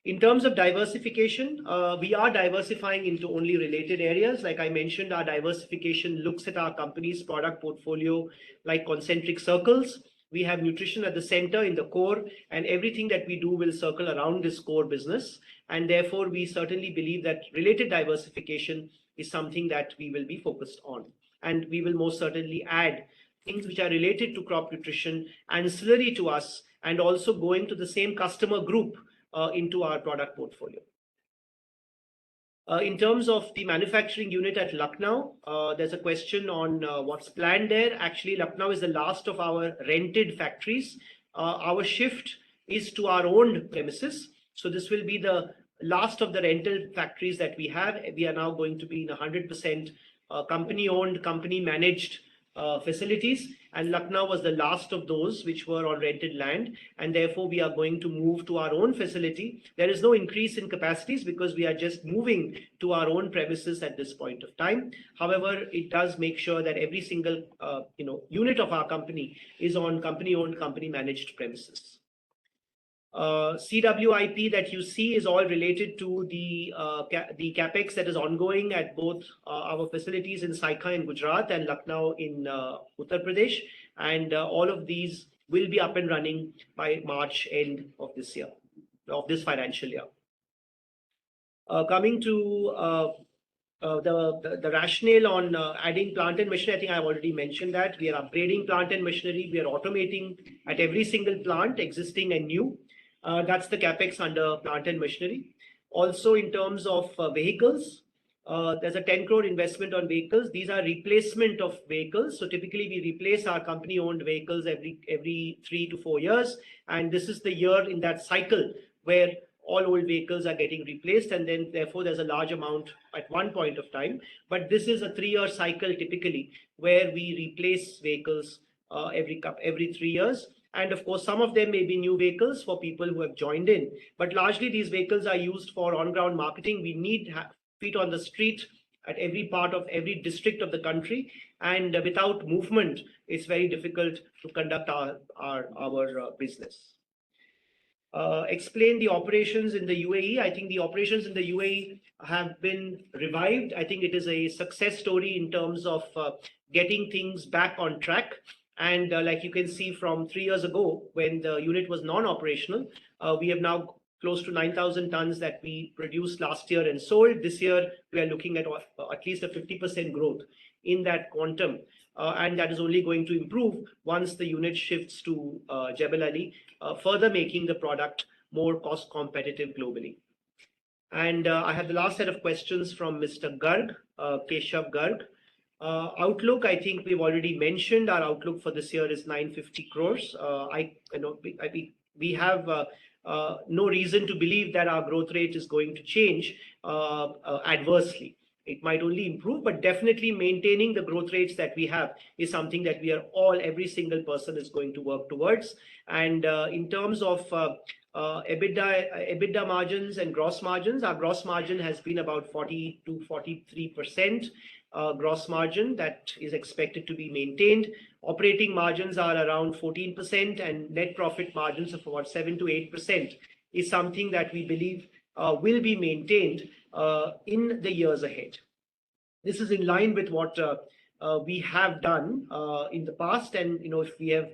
In terms of diversification, we are diversifying into only related areas. Like I mentioned, our diversification looks at our company's product portfolio like concentric circles. We have nutrition at the center in the core, and everything that we do will circle around this core business. And therefore, we certainly believe that related diversification is something that we will be focused on. And we will most certainly add things which are related to crop nutrition, ancillary to us, and also going to the same customer group into our product portfolio. In terms of the manufacturing unit at Lucknow, there's a question on what's planned there. Actually, Lucknow is the last of our rented factories. Our shift is to our own premises. So this will be the last of the rental factories that we have. We are now going to be in 100% company-owned, company-managed facilities, and Lucknow was the last of those which were on rented land, and therefore we are going to move to our own facility. There is no increase in capacities because we are just moving to our own premises at this point of time. However, it does make sure that every single unit of our company is on company-owned, company-managed premises. CWIP that you see is all related to the capex that is ongoing at both our facilities in Saika in Gujarat and Lucknow in Uttar Pradesh, and all of these will be up and running by March end of this year, of this financial year. Coming to the rationale on adding plant and machinery, I think I've already mentioned that. We are upgrading plant and machinery. We are automating at every single plant, existing and new. That's the capex under plant and machinery. Also, in terms of vehicles, there's a 10 crore investment on vehicles. These are replacement of vehicles. So typically we replace our company-owned vehicles every 3 to 4 years. And this is the year in that cycle where all old vehicles are getting replaced, and then therefore there's a large amount at one point of time. But this is a 3-year cycle typically where we replace vehicles every 3 years. And of course, some of them may be new vehicles for people who have joined in, but largely these vehicles are used for on-ground marketing. We need feet on the street at every part of every district of the country, and without movement, it's very difficult to conduct our business. Explain the operations in the UAE. I think the operations in the UAE have been revived. I think it is a success story in terms of getting things back on track. And like you can see from 3 years ago, when the unit was non-operational, we have now close to 9,000 tons that we produced last year and sold. This year, we are looking at least a 50% growth in that quantum. And that is only going to improve once the unit shifts to Jebel Ali, further making the product more cost competitive globally. And I have the last set of questions from Mr. Garg, Keshav Garg. Outlook, I think we've already mentioned our outlook for this year is 950 crores. We have no reason to believe that our growth rate is going to change adversely. It might only improve, but definitely maintaining the growth rates that we have is something that every single person is going to work towards. And in terms of EBITDA margins and gross margins, our gross margin has been about 40 to 43% gross margin that is expected to be maintained. Operating margins are around 14% and net profit margins of about 7 to 8% is something that we believe will be maintained in the years ahead. This is in line with what we have done in the past, and if we have,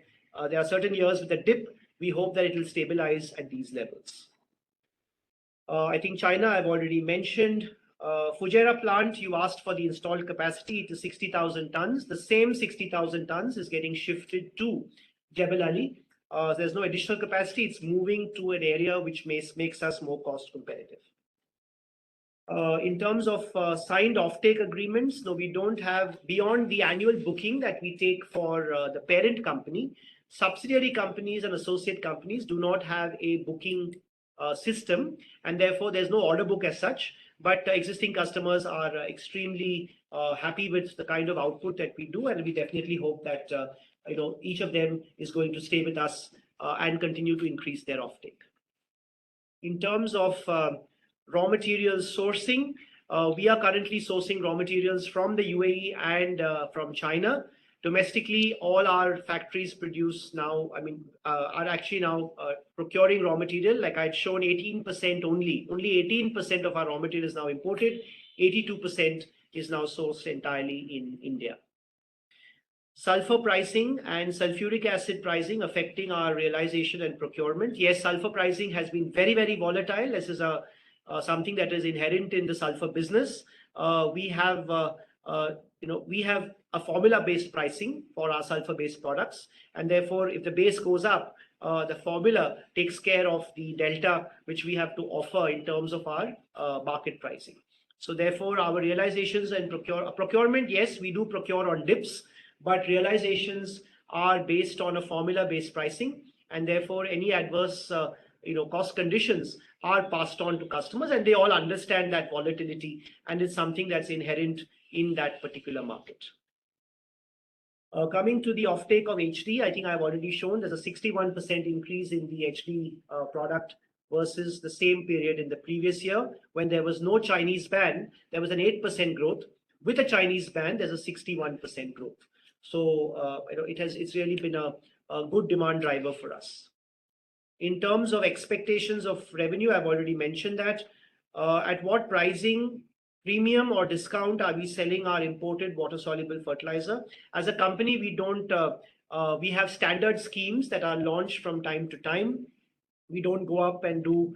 there are certain years with a dip, we hope that it will stabilize at these levels. I think China, I've already mentioned. Fujairah plant, you asked for the installed capacity to 60,000 tons. The same 60,000 tons is getting shifted to Jebel Ali. There's no additional capacity. It's moving to an area which makes us more cost competitive. In terms of signed offtake agreements, no, we don't have, beyond the annual booking that we take for the parent company, subsidiary companies and associate companies do not have a booking system, and therefore there's no order book as such. But existing customers are extremely happy with the kind of output that we do, and we definitely hope that each of them is going to stay with us and continue to increase their offtake. In terms of raw materials sourcing, we are currently sourcing raw materials from the UAE and from China. Domestically, all our factories produce now, are actually now procuring raw material. Like I'd shown, 18% only 18% of our raw material is now imported. 82% is now sourced entirely in India. Sulfur pricing and sulfuric acid pricing affecting our realization and procurement. Yes, sulfur pricing has been very, very volatile. This is something that is inherent in the sulfur business. We have a formula-based pricing for our sulfur-based products, and therefore, if the base goes up, the formula takes care of the delta which we have to offer in terms of our market pricing. So therefore, our realizations and procurement, yes, we do procure on dips, but realizations are based on a formula-based pricing, and therefore any adverse cost conditions are passed on to customers, and they all understand that volatility, and it's something that's inherent in that particular market. Coming to the offtake of HD, I think I've already shown there's a 61% increase in the HD product versus the same period in the previous year. When there was no Chinese ban, there was an 8% growth. With a Chinese ban, there's a 61% growth. So it's really been a good demand driver for us. In terms of expectations of revenue, I've already mentioned that. At what pricing, premium or discount are we selling our imported water-soluble fertilizer? As a company, we have standard schemes that are launched from time to time. We don't go up and do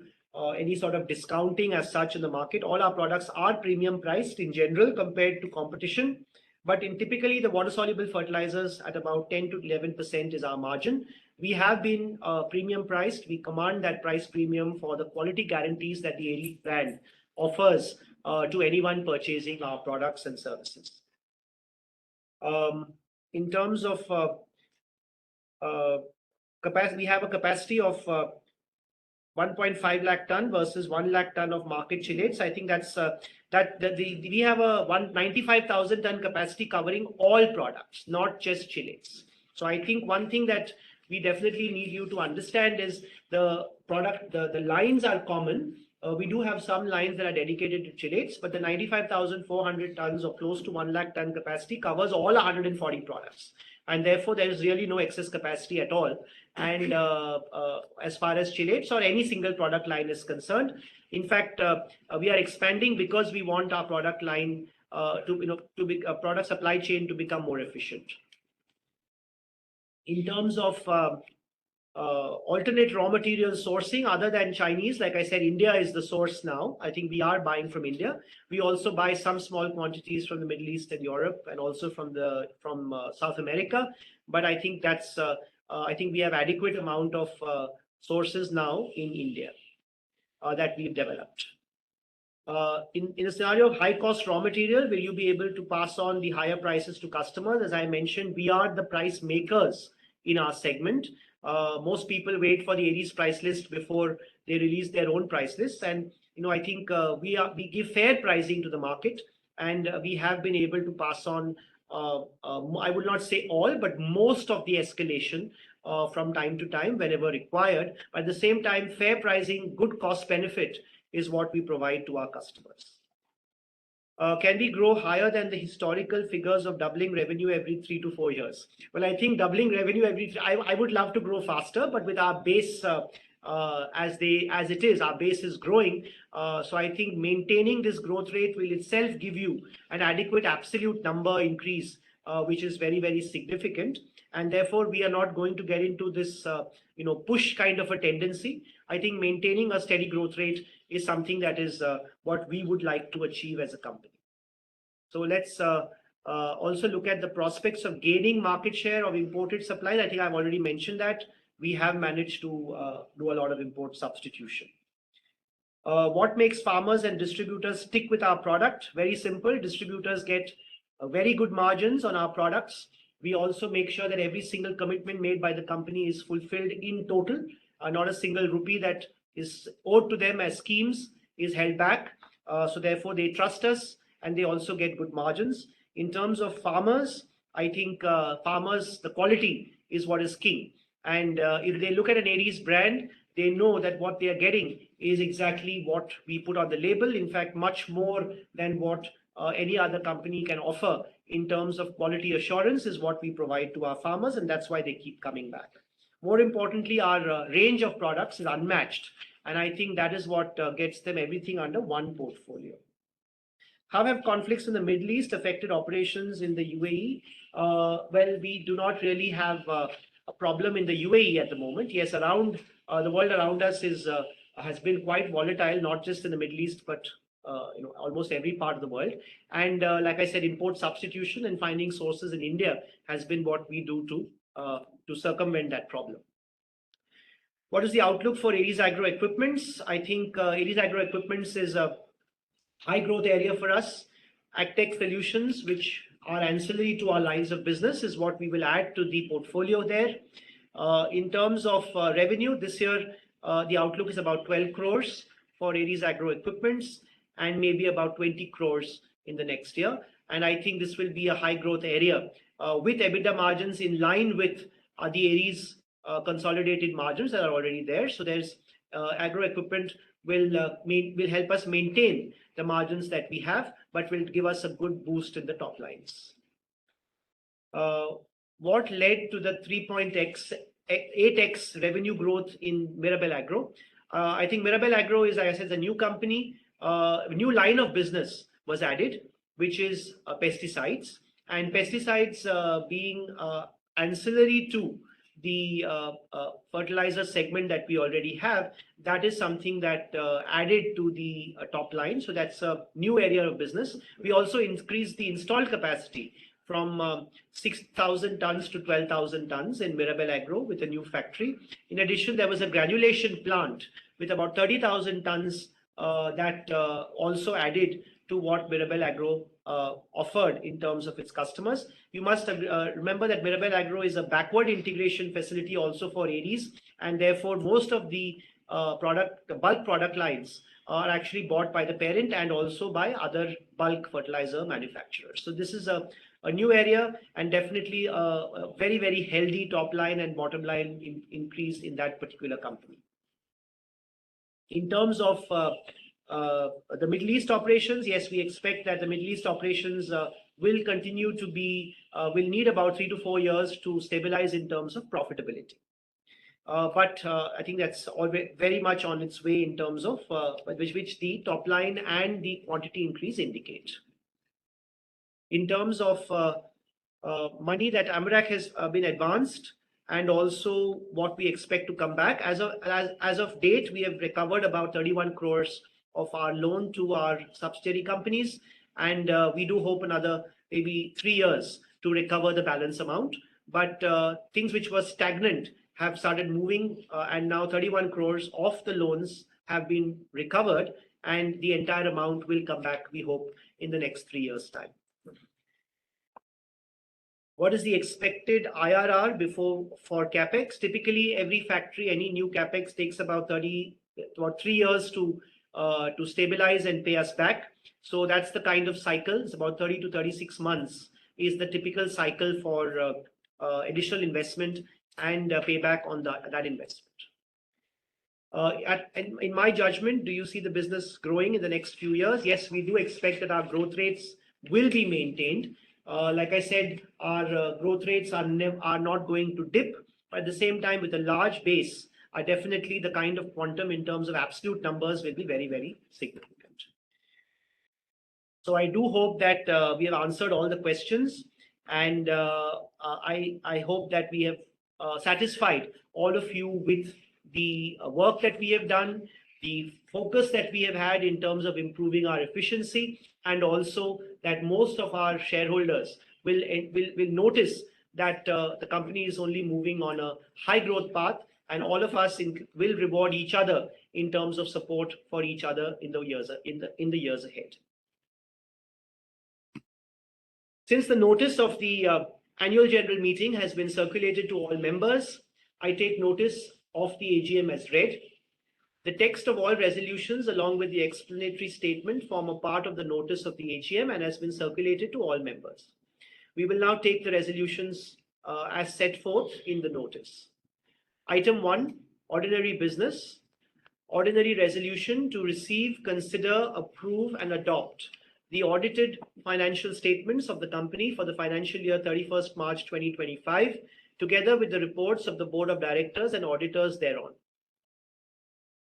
any sort of discounting as such in the market. All our products are premium priced in general compared to competition. But typically, the water-soluble fertilizers at about 10 to 11% is our margin. We have been premium priced. We command that price premium for the quality guarantees that the Aries brand offers to anyone purchasing our products and services. In terms of capacity, we have a capacity of 1.5 lakh ton versus 1 lakh ton of market chelates. I think that's we have a 95,000 ton capacity covering all products, not just chelates. So I think one thing that we definitely need you to understand is the lines are common. We do have some lines that are dedicated to chelates, but the 95,400 tons or close to 1 lakh ton capacity covers all 140 products. And therefore, there is really no excess capacity at all. And as far as chelates or any single product line is concerned, in fact, we are expanding because we want our product line to be a product supply chain to become more efficient. In terms of alternate raw material sourcing other than Chinese, like I said, India is the source now. I think we are buying from India. We also buy some small quantities from the Middle East and Europe, and also from South America. But I think that's I think we have adequate amount of sources now in India that we've developed. In a scenario of high cost raw material, will you be able to pass on the higher prices to customers? As I mentioned, we are the price makers in our segment. Most people wait for the Aries price list before they release their own price lists. And I think we give fair pricing to the market, and we have been able to pass on, I would not say all, but most of the escalation from time to time whenever required. But at the same time, fair pricing, good cost benefit is what we provide to our customers. Can we grow higher than the historical figures of doubling revenue every 3 to 4 years? Well, I think doubling revenue I would love to grow faster, but with our base as it is, our base is growing. So I think maintaining this growth rate will itself give you an adequate absolute number increase, which is very, very significant. And therefore, we are not going to get into this, push kind of a tendency. I think maintaining a steady growth rate is something that is what we would like to achieve as a company. So let's also look at the prospects of gaining market share of imported supplies. I think I've already mentioned that we have managed to do a lot of import substitution. What makes farmers and distributors stick with our product? Very simple. Distributors get very good margins on our products. We also make sure that every single commitment made by the company is fulfilled in total. Not a single rupee that is owed to them as schemes is held back. So therefore, they trust us and they also get good margins. In terms of farmers, I think farmers, the quality is what is king. And if they look at an Aries brand, they know that what they are getting is exactly what we put on the label. In fact, much more than what any other company can offer in terms of quality assurance is what we provide to our farmers, and that's why they keep coming back. More importantly, our range of products is unmatched, and I think that is what gets them everything under one portfolio. How have conflicts in the Middle East affected operations in the UAE? Well, we do not really have a problem in the UAE at the moment. Yes, around the world around us has been quite volatile, not just in the Middle East, but almost every part of the world. And like I said, import substitution and finding sources in India has been what we do to circumvent that problem. What is the outlook for Aries Agro Equipments? I think Aries Agro Equipments is a high growth area for us. AgTech solutions, which are ancillary to our lines of business, is what we will add to the portfolio there. In terms of revenue, this year, the outlook is about 12 crores for Aries Agro Equipments and maybe about 20 crores in the next year. And I think this will be a high growth area with EBITDA margins in line with the Aries consolidated margins that are already there. So there's agro equipment will help us maintain the margins that we have, but will give us a good boost in the top lines. What led to the 3.8x revenue growth in Mirabel Agro? I think Mirabel Agro is, like I said, a new company, a new line of business was added, which is pesticides. And pesticides being ancillary to the fertilizer segment that we already have, that is something that added to the top line. So that's a new area of business. We also increased the installed capacity from 6,000 tons to 12,000 tons in Mirabel Agro with a new factory. In addition, there was a granulation plant with about 30,000 tons that also added to what Mirabel Agro offered in terms of its customers. You must remember that Mirabel Agro is a backward integration facility also for Aries, and therefore most of the bulk product lines are actually bought by the parent and also by other bulk fertilizer manufacturers. So this is a new area and definitely a very, very healthy top line and bottom line increase in that particular company. In terms of the Middle East operations, yes, we expect that the Middle East operations will continue to be, will need about 3 to 4 years to stabilize in terms of profitability. But I think that's already very much on its way in terms of which the top line and the quantity increase indicate. In terms of money that Amrak has been advanced and also what we expect to come back, as of date, we have recovered about 31 crores of our loan to our subsidiary companies, and we do hope another maybe 3 years to recover the balance amount. But things which were stagnant have started moving, and now 31 crores of the loans have been recovered, and the entire amount will come back, we hope, in the next 3 years' time. What is the expected IRR for capex? Typically, every factory, any new capex takes about 3 years to stabilize and pay us back. So that's the kind of cycle. It's about 30 to 36 months is the typical cycle for additional investment and payback on that investment. In my judgment, do you see the business growing in the next few years? Yes, we do expect that our growth rates will be maintained. Like I said, our growth rates are not going to dip. But at the same time, with a large base, definitely the kind of quantum in terms of absolute numbers will be very, very significant. So I do hope that we have answered all the questions, and I hope that we have satisfied all of you with the work that we have done, the focus that we have had in terms of improving our efficiency, and also that most of our shareholders will notice that the company is only moving on a high growth path, and all of us will reward each other in terms of support for each other in the years ahead. Since the notice of the annual general meeting has been circulated to all members, I take notice of the AGM as read. The text of all resolutions along with the explanatory statement form a part of the notice of the AGM and has been circulated to all members. We will now take the resolutions as set forth in the notice. Item 1, ordinary business. Ordinary resolution to receive, consider, approve and adopt the audited financial statements of the company for the financial year 31st March 2025, together with the reports of the Board of Directors and auditors thereon,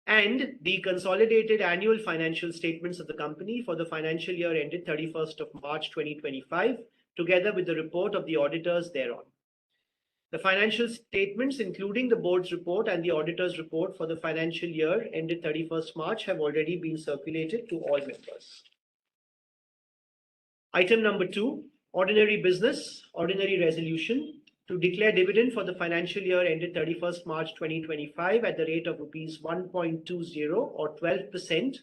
and the consolidated annual financial statements of the company for the financial year ended 31st of March 2025, together with the report of the auditors thereon. The financial statements, including the board's report and the auditor's report for the financial year ended 31st March, have already been circulated to all members. Item number 2, ordinary business, ordinary resolution to declare dividend for the financial year ended 31st March 2025 at the rate of rupees 1.20 or 12%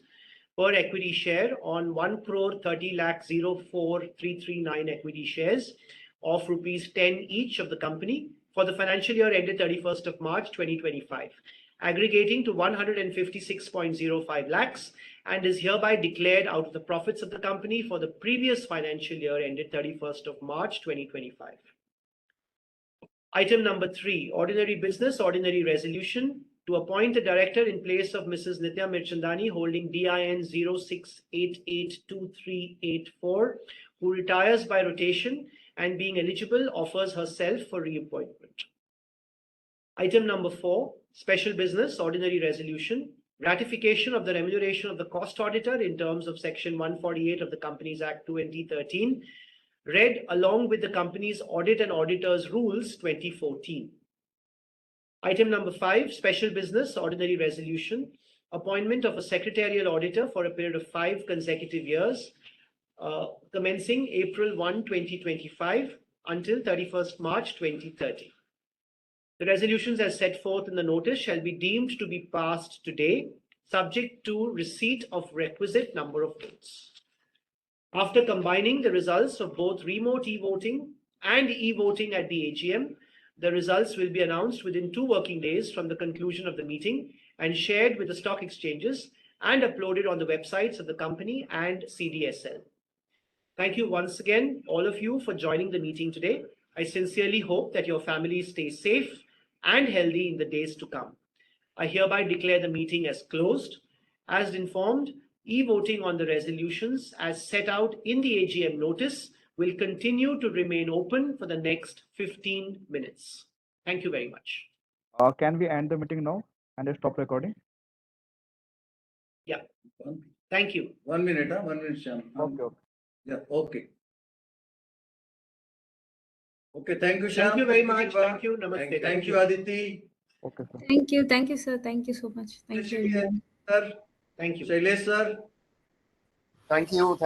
per equity share on 1,30,04,339 equity shares of rupees 10 each of the company for the financial year ended 31st of March 2025, aggregating to 156.05 lakhs, and is hereby declared out of the profits of the company for the previous financial year ended 31st of March 2025. Item number 3, ordinary business, ordinary resolution to appoint a director in place of Mrs. Nitya Mirchandani holding DIN 06882384, who retires by rotation and being eligible offers herself for reappointment. Item number 4, special business, ordinary resolution, ratification of the remuneration of the cost auditor in terms of Section 148 of the Companies Act 2013, read along with the company's audit and auditors rules 2014. Item number 5, special business, ordinary resolution, appointment of a secretarial auditor for a period of 5 consecutive years, commencing April 1, 2025 until 31st March 2030. The resolutions as set forth in the notice shall be deemed to be passed today, subject to receipt of requisite number of votes. After combining the results of both remote e-voting and e-voting at the AGM, the results will be announced within 2 working days from the conclusion of the meeting and shared with the stock exchanges and uploaded on the websites of the company and CDSL. Thank you once again, all of you, for joining the meeting today. I sincerely hope that your families stay safe and healthy in the days to come. I hereby declare the meeting as closed. As informed, e-voting on the resolutions as set out in the AGM notice will continue to remain open for the next 15 minutes. Thank you very much. Can we end the meeting now and stop recording? Yeah. Thank you. 1 minute, 1 minute, Shyam. Okay. Yeah, okay. Okay, thank you, Shyam. Thank you very much. Thank you. Namaste. Thank you, Aditi. Okay, sir. Thank you, sir. Thank you so much. Thank you, everyone. Sir. Thank you. Shailesh, sir. Thank you.